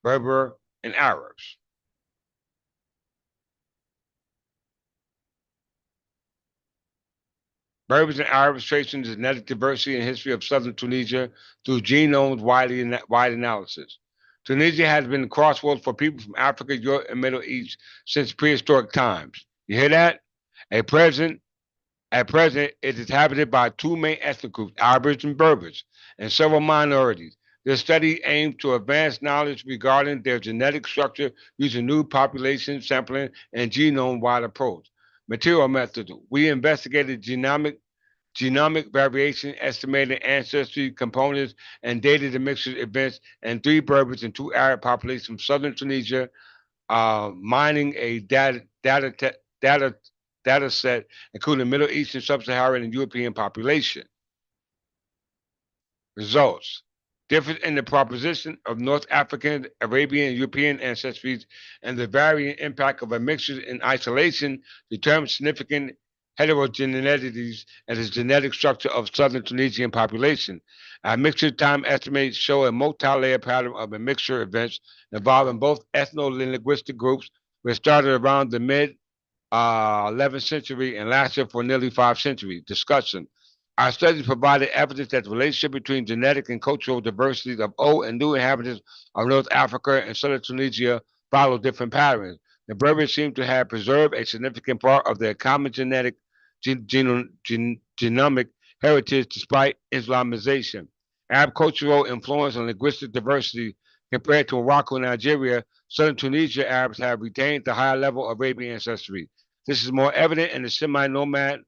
Berber and Arabs. Berbers and Arabs tracing the genetic diversity and history of southern Tunisia through wide analysis. Tunisia has been a crossroads for people from Africa, Europe, and Middle East since prehistoric times. You hear that? A present At present, it is inhabited by two main ethnic groups, Arabs and Berbers, and several minorities. This study aims to advance knowledge regarding their genetic structure using new population sampling and genome-wide approach. Material methods. We investigated genomic variation, estimated ancestry components, and dated the mixture events in three Berbers and two Arab populations from southern Tunisia, mining a data data set including Middle Eastern, Sub-Saharan, and European population. Results. Difference in the proposition of North African, Arabian, and European ancestries and the varying impact of a mixture in isolation determines significant heterogeneities and the genetic structure of southern Tunisian population. Our mixture time estimates show a multi-layer pattern of a mixture events involving both ethno-linguistic groups, which started around the mid 11th century and lasted for nearly 5 centuries. Discussion. Our studies provided evidence that the relationship between genetic and cultural diversity of old and new inhabitants of North Africa and southern Tunisia follow different patterns. The Berbers seem to have preserved a significant part of their common genomic heritage despite Islamization. Arab cultural influence and linguistic diversity compared to Morocco and Algeria, southern Tunisia Arabs have retained the higher level of Arabian ancestry. This is more evident in the semi-nomad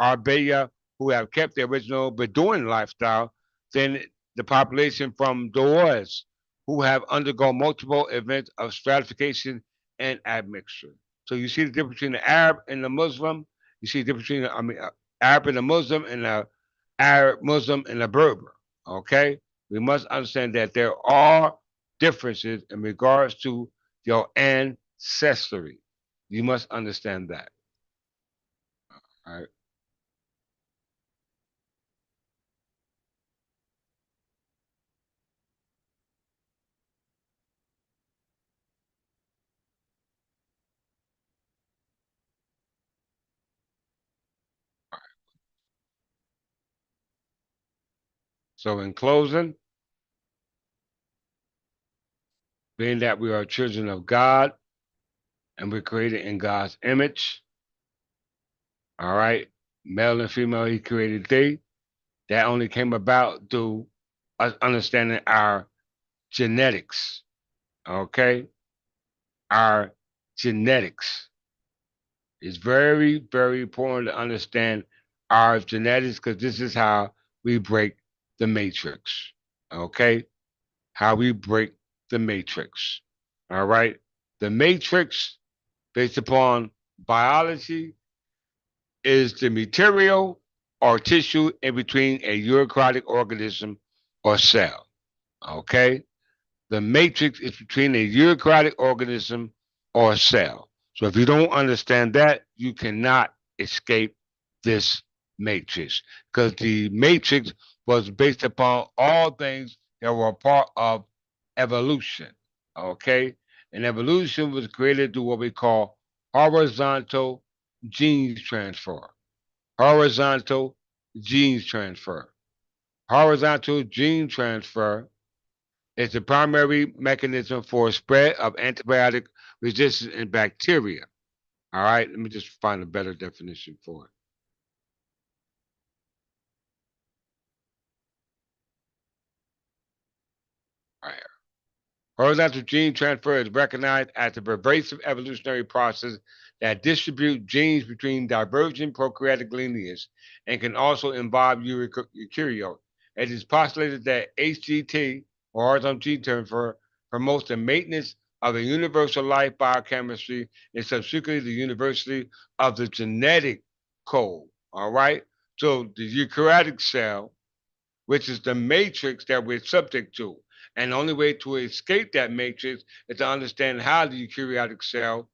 Arbeya who have kept the original Bedouin lifestyle than the population from Doors who have undergone multiple events of stratification and admixture. So you see the difference between the Arab and the Muslim. You see the difference between Arab and the Muslim and the Arab Muslim and the Berber. Okay, we must understand that there are differences in regards to your ancestry. You must understand that. All right. So in closing, being that we are children of God and we're created in God's image, all right, male and female, He created thee. That only came about through us understanding our genetics, okay? Our genetics. It's very, very important to understand our genetics because this is how we break the matrix, okay? How we break the matrix, all right? The matrix, based upon biology, is the material or tissue in between a eukaryotic organism or cell. Okay? The matrix is between a eukaryotic organism or cell. So if you don't understand that, you cannot escape this matrix because the matrix was based upon all things that were a part of evolution. Okay? And evolution was created through what we call horizontal genes transfer. Horizontal genes transfer. Horizontal gene transfer is the primary mechanism for spread of antibiotic resistance in bacteria. All right, let me just find a better definition for it. All right. Horizontal gene transfer is recognized as a pervasive evolutionary process that distributes genes between divergent prokaryotic lineages and can also involve eukaryote. It is postulated that HGT, or horizontal gene transfer, promotes the maintenance of a universal life biochemistry and subsequently the university of the genetic code. All right? So the eukaryotic cell which is the matrix that we're subject to. And the only way to escape that matrix is to understand how the eukaryotic cell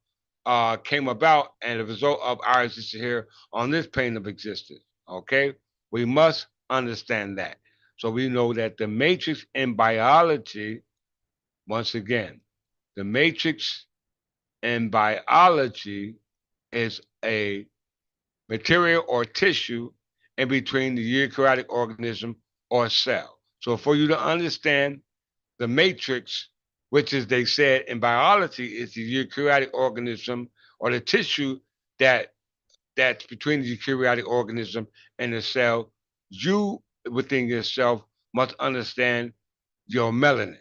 came about and the result of our existence here on this plane of existence. Okay? We must understand that. So we know that the matrix in biology, once again, the matrix in biology is a material or tissue in between the eukaryotic organism or cell. So for you to understand the matrix, which is they said in biology is the eukaryotic organism or the tissue that's between the eukaryotic organism and the cell, you within yourself must understand your melanin.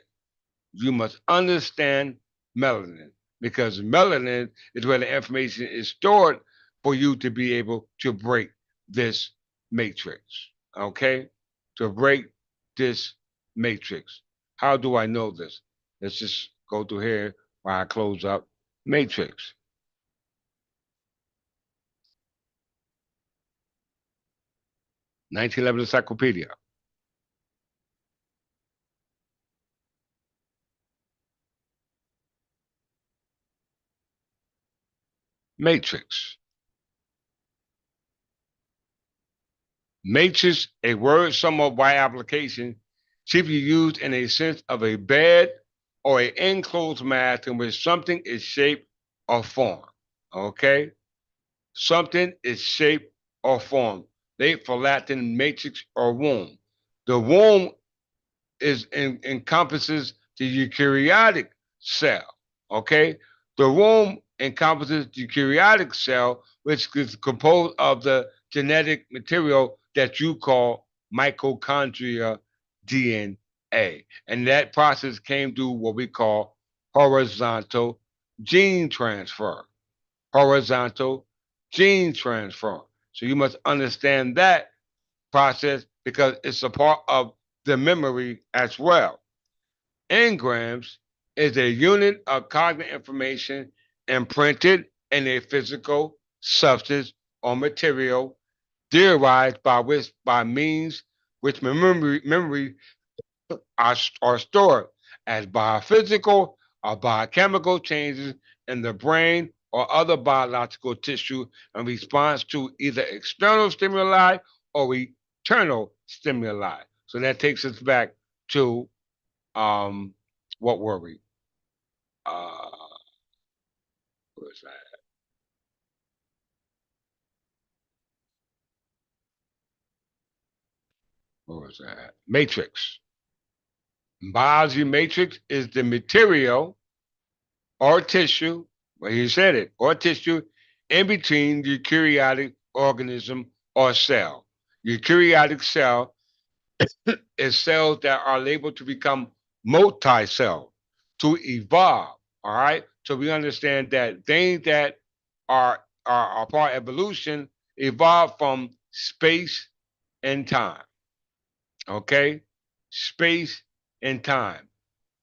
You must understand melanin because melanin is where the information is stored for you to be able to break this matrix. Okay? To break this matrix. How do I know this? Let's just go through here while I close up matrix. 1911 Encyclopedia. Matrix. Matrix, a word somewhat by application, chiefly used in a sense of a bed or an enclosed mass in which something is shaped or formed. Okay? Something is shaped or formed. Late for Latin matrix or womb. The womb encompasses the eukaryotic cell. Okay, the womb encompasses the eukaryotic cell, which is composed of the genetic material that you call mitochondria DNA, and that process came through what we call horizontal gene transfer. Horizontal gene transfer. So you must understand that process because it's a part of the memory as well. Engrams is a unit of cognitive information imprinted in a physical substance or material derived by means which memory are stored as biophysical or biochemical changes in the brain or other biological tissue in response to either external stimuli or internal stimuli. So that takes us back to um, what were we? What was that? What was that? Matrix. Biology matrix is the material or tissue, well, you said it, or tissue in between the eukaryotic organism or cell. Eukaryotic cell is cells that are able to become multi-cell, to evolve. All right. So we understand that things that are part of evolution evolve from space and time. Okay? Space and time.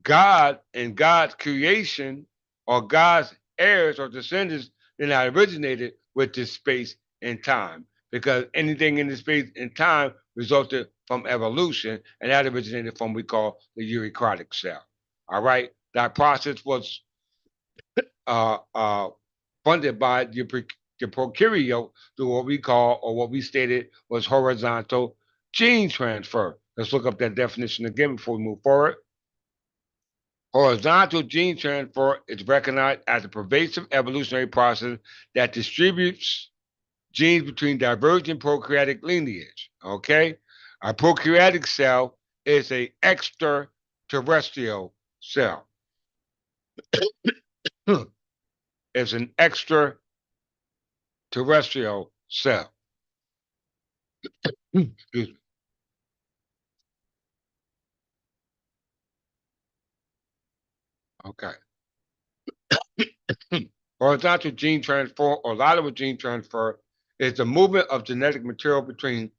God and God's creation or God's heirs or descendants, they're not originated with this space and time because anything in the space and time resulted from evolution and that originated from what we call the eukaryotic cell. All right, that process was uh, uh, funded by the prokaryote through what we call or what we stated was horizontal gene transfer. Let's look up that definition again before we move forward. Horizontal gene transfer is recognized as a pervasive evolutionary process that distributes genes between divergent prokaryotic lineage. Okay? A prokaryotic cell is a extraterrestrial cell. It's an extraterrestrial cell. Excuse me. Okay. Horizontal gene transfer or lateral gene transfer is the movement of genetic material between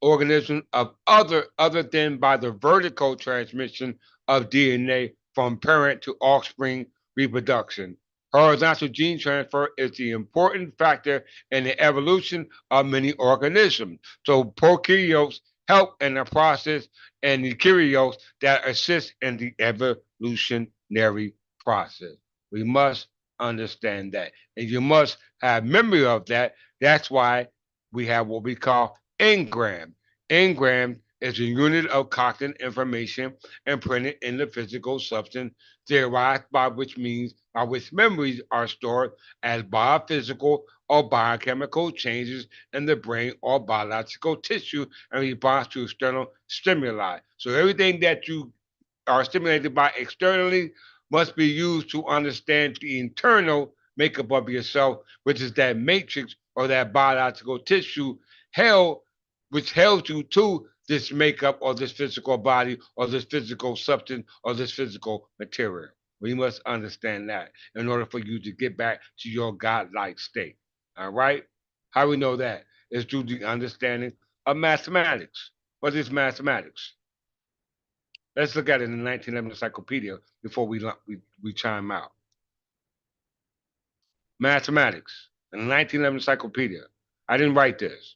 organisms of other than by the vertical transmission of DNA from parent to offspring reproduction. Horizontal gene transfer is the important factor in the evolution of many organisms. So prokaryotes help in the process and eukaryotes that assist in the evolutionary process. We must understand that. And you must have memory of that. That's why we have what we call engram. Engram is a unit of cognitive information imprinted in the physical substance derived by which memories are stored as biophysical or biochemical changes in the brain or biological tissue in response to external stimuli. So everything that you are stimulated by externally must be used to understand the internal makeup of yourself, which is that matrix or that biological tissue held, which held you to this makeup or this physical body or this physical substance or this physical material. We must understand that in order for you to get back to your godlike state. All right? How we know that? Is through the understanding of mathematics. What is mathematics? Let's look at it in the 1911 encyclopedia before we chime out. Mathematics in the 1911 encyclopedia. I didn't write this.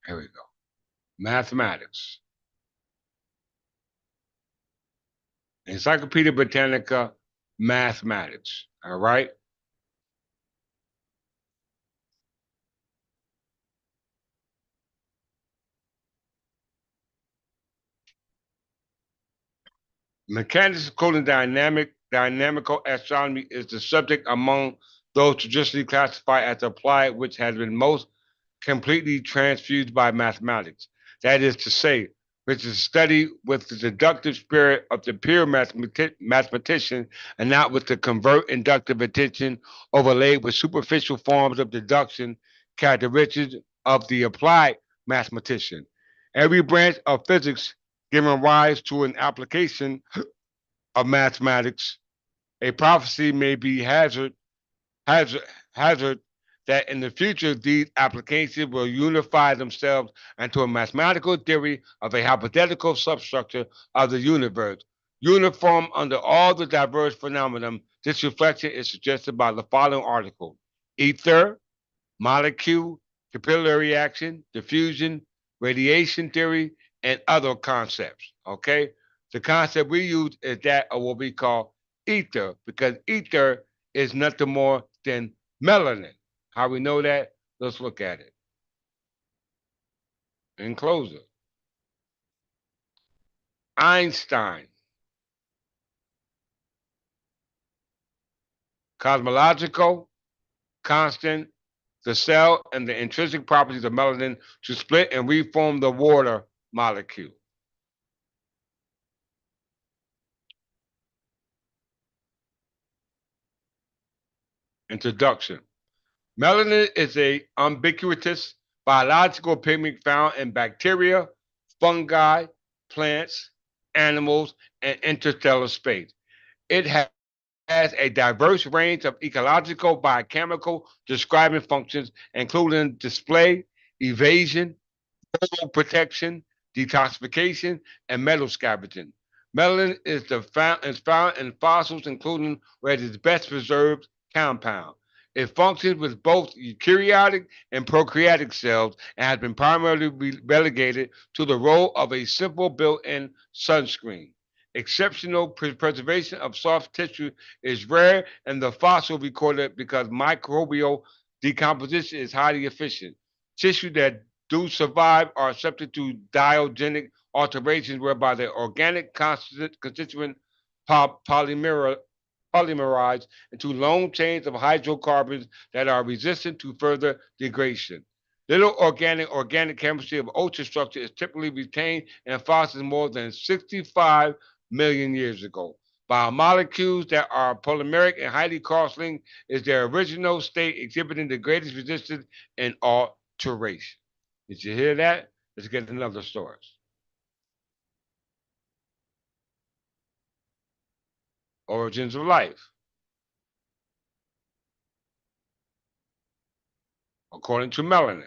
Here we go. Mathematics. Encyclopedia Britannica, mathematics. All right. Mechanics, including dynamical astronomy, is the subject among those traditionally classified as applied, which has been most completely transfused by mathematics. That is to say, which is studied with the deductive spirit of the pure mathematician and not with the covert inductive attention overlaid with superficial forms of deduction characteristics of the applied mathematician. Every branch of physics giving rise to an application of mathematics, a prophecy may be hazard, hazard that in the future these applications will unify themselves into a mathematical theory of a hypothetical substructure of the universe, uniform under all the diverse phenomena. This reflection is suggested by the following article: ether, molecule, capillary action, diffusion, radiation theory, and other concepts. Okay? The concept we use is that of what we call ether, because ether is nothing more than melanin. How we know that? Let's look at it. In closer, Einstein, cosmological constant, the cell and the intrinsic properties of melanin to split and reform the water molecule. Introduction. Melanin is a ubiquitous biological pigment found in bacteria, fungi, plants, animals, and interstellar space. It has a diverse range of ecological, biochemical describing functions, including display, evasion, thermal protection, detoxification, and metal scavenging. Melanin is found in fossils, including where it is best preserved compound. It functions with both eukaryotic and prokaryotic cells and has been primarily relegated to the role of a simple built-in sunscreen. Exceptional preservation of soft tissue is rare in the fossil recorded because microbial decomposition is highly efficient. Tissue that do survive are subject to diogenic alterations whereby the organic constituent polymerize into long chains of hydrocarbons that are resistant to further degradation. Little organic chemistry of ultrastructure is typically retained in fossils more than 65 million years ago. Biomolecules that are polymeric and highly cross-linked is their original state exhibiting the greatest resistance in alteration. Did you hear that? Let's get another source. Origins of life. According to melanin,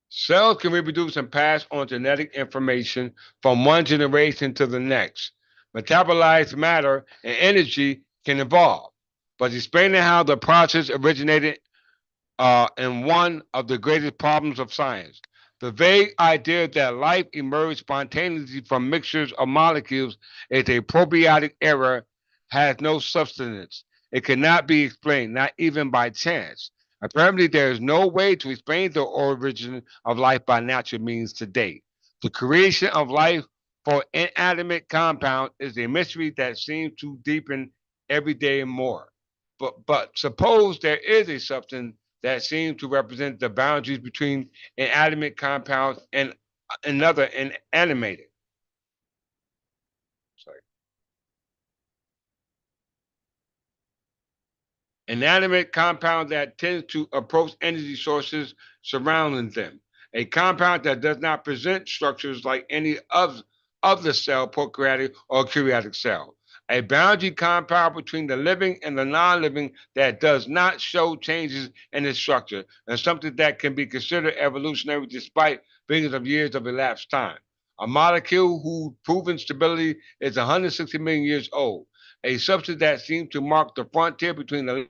cells can reproduce and pass on genetic information from one generation to the next. Metabolized matter and energy can evolve, but explaining how the process originated in one of the greatest problems of science. The vague idea that life emerged spontaneously from mixtures of molecules is a probiotic error, has no substance. It cannot be explained, not even by chance. Apparently, there is no way to explain the origin of life by natural means today. The creation of life for inanimate compound is a mystery that seems to deepen every day more. But suppose there is a substance that seem to represent the boundaries between inanimate compounds and another inanimated. Sorry. Inanimate compound that tends to approach energy sources surrounding them. A compound that does not present structures like any of the cell, prokaryotic or eukaryotic cell. A boundary compound between the living and the non-living that does not show changes in its structure, and something that can be considered evolutionary despite billions of years of elapsed time. A molecule whose proven stability is 160 million years old. A substance that seems to mark the frontier between the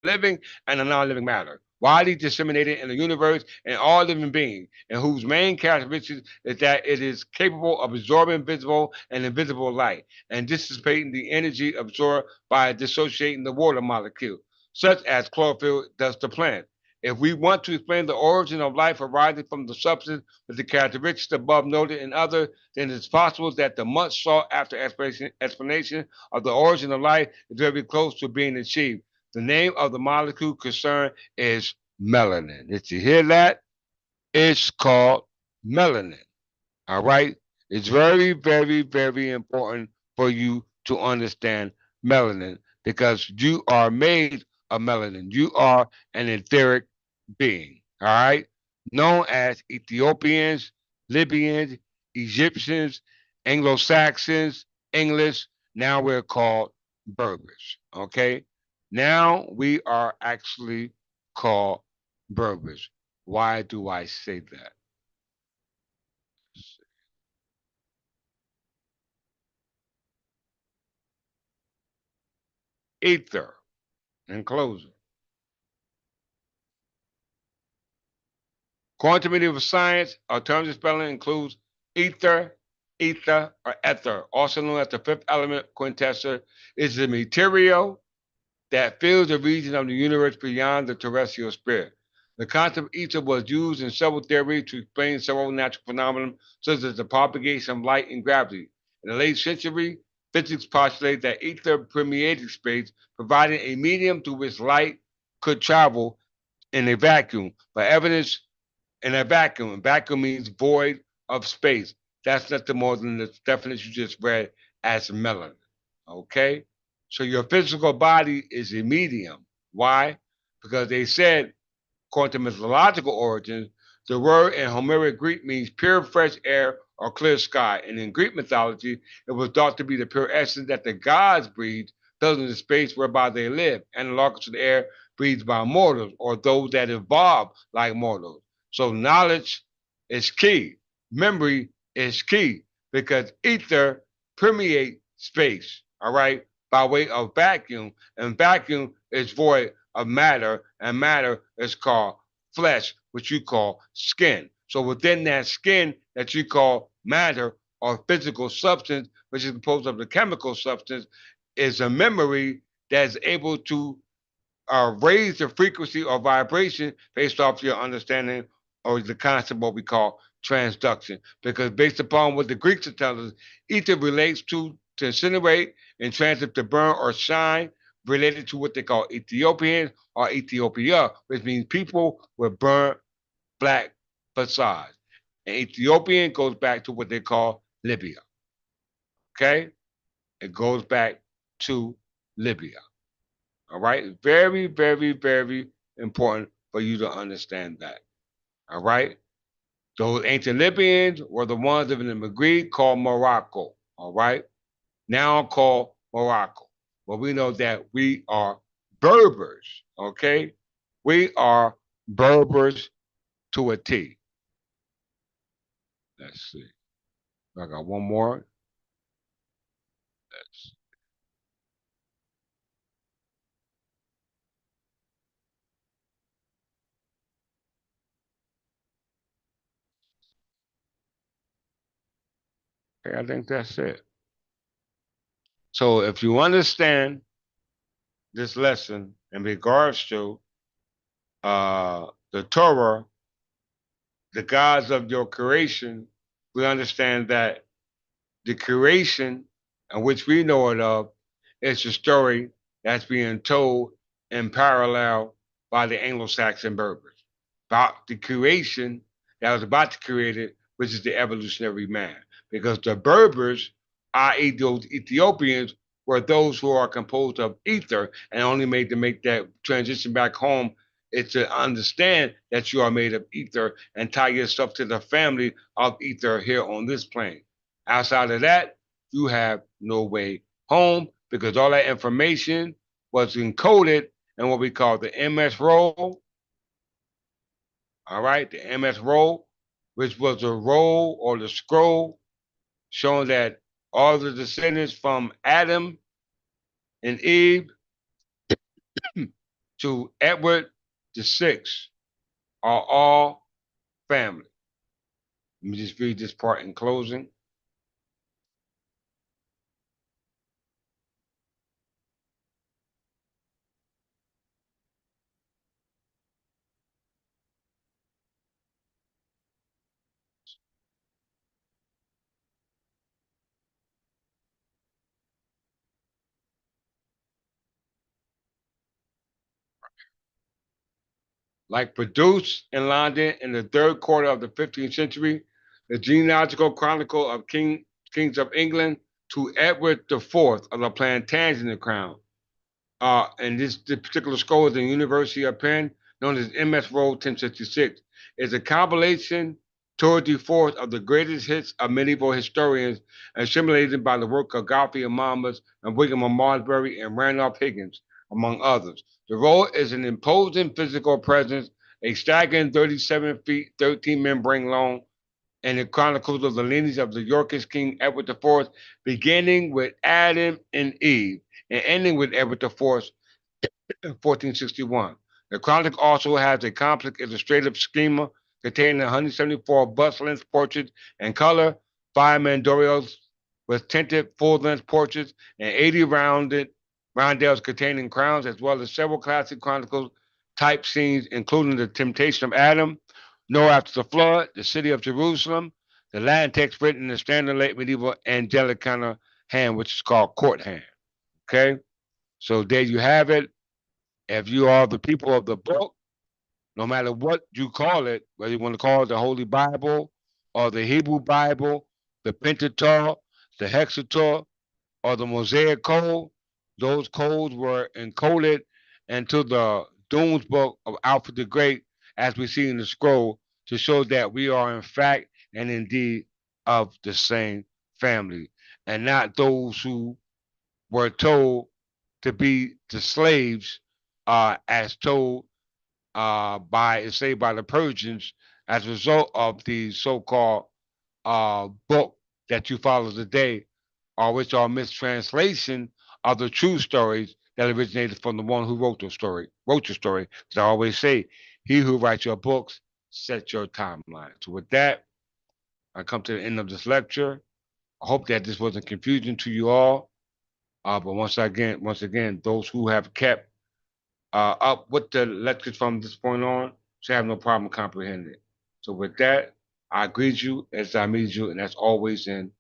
living and the non-living matter. widely disseminated in the universe and all living beings, and whose main characteristic is that it is capable of absorbing visible and invisible light and dissipating the energy absorbed by dissociating the water molecule, such as chlorophyll does to plants. If we want to explain the origin of life arising from the substance with the characteristics above noted in others, then it's possible that the much sought after explanation of the origin of life is very close to being achieved. The name of the molecule concerned is melanin. Did you hear that? It's called melanin. All right. It's very, very, very important for you to understand melanin because you are made of melanin. You are an etheric being. All right. Known as Ethiopians, Libyans, Egyptians, Anglo Saxons, English. Now we're called Berbers. Okay. Now we are actually called Berbers. Why do I say that? Ether. In closing, quantum medieval science, alternative spelling includes ether, also known as the fifth element quintessence, is the material that fills the region of the universe beyond the terrestrial sphere. The concept of ether was used in several theories to explain several natural phenomena, such as the propagation of light and gravity. In the late century, physics postulated that ether permeated space, providing a medium through which light could travel in a vacuum. But evidence in a vacuum, vacuum means void of space. That's nothing more than the definition you just read as melanin. Okay? So your physical body is a medium. Why? Because they said according to mythological origins, the word in Homeric Greek means pure fresh air or clear sky. And in Greek mythology, it was thought to be the pure essence that the gods breathed, filling the space whereby they live, analogous to the air breathed by mortals or those that evolve like mortals. So knowledge is key. Memory is key because ether permeates space, all right, by way of vacuum, and vacuum is void of matter, and matter is called flesh, which you call skin. So within that skin that you call matter or physical substance, which is composed of the chemical substance, is a memory that's able to raise the frequency or vibration based off your understanding or the concept of what we call transduction. Because based upon what the Greeks are telling us, ether relates to incinerate and transit to burn or shine, related to what they call Ethiopians or Ethiopia, which means people with burnt black facades. And Ethiopian goes back to what they call Libya. Okay? It goes back to Libya. All right. Very, very, very important for you to understand that. All right. Those ancient Libyans were the ones living in Maghreb called Morocco. All right. Now called Morocco. But we know that we are Berbers. Okay. We are Berbers to a T. Let's see. I got one more. Let's, okay, I think that's it. So if you understand this lesson in regards to the Torah, the gods of your creation, we understand that the creation, in which we know it of, is a story that's being told in parallel by the Anglo-Saxon Berbers about the creation that was about to create it, which is the evolutionary man. Because the Berbers, i.e., those Ethiopians, were those who are composed of ether and only made to make that transition back home is to understand that you are made of ether and tie yourself to the family of ether here on this plane. Outside of that, you have no way home because all that information was encoded in what we call the MS roll. All right, the MS roll, which was the roll or the scroll showing that all the descendants from Adam and Eve to Edward the six are all family. Let me just read this part in closing. Like produced in London in the third quarter of the 15th century, the genealogical chronicle of kings of England to Edward IV of the Plantagenet crown. And this particular scroll is in the University of Penn, known as MS Roll 1066, is a compilation tour de force of the greatest hits of medieval historians, assimilated by the work of Godfrey of Monmouth and William of Malmesbury and Randolph Higgins, among others. The roll is an imposing physical presence, a staggering 37 feet, 13 membrane long, and it chronicles of the lineage of the Yorkist King Edward IV, beginning with Adam and Eve and ending with Edward IV in 1461. The chronicle also has a complex illustrative schema containing 174 bust-length portraits in color, 5 mandorils with tinted full-length portraits, and 80 roundels containing crowns, as well as several classic chronicles type scenes, including the temptation of Adam, Noah after the flood, the city of Jerusalem, the Latin text written in the standard late medieval angelic kind of hand, which is called court hand. Okay, so there you have it. If you are the people of the book, no matter what you call it, whether you want to call it the Holy Bible or the Hebrew Bible, the Pentateuch, the Hexateuch, or the Mosaic Code, those codes were encoded into the Dunes book of Alfred the Great, as we see in the scroll, to show that we are in fact and indeed of the same family, and not those who were told to be the slaves, as told by the Persians as a result of the so-called book that you follow today, or which are mistranslation of the true stories that originated from the one who wrote your story. As I always say, he who writes your books sets your timeline. So with that, I come to the end of this lecture. I hope that this wasn't confusing to you all. But once again, those who have kept up with the lectures from this point on should have no problem comprehending it. So with that, I greet you as I meet you, and that's always in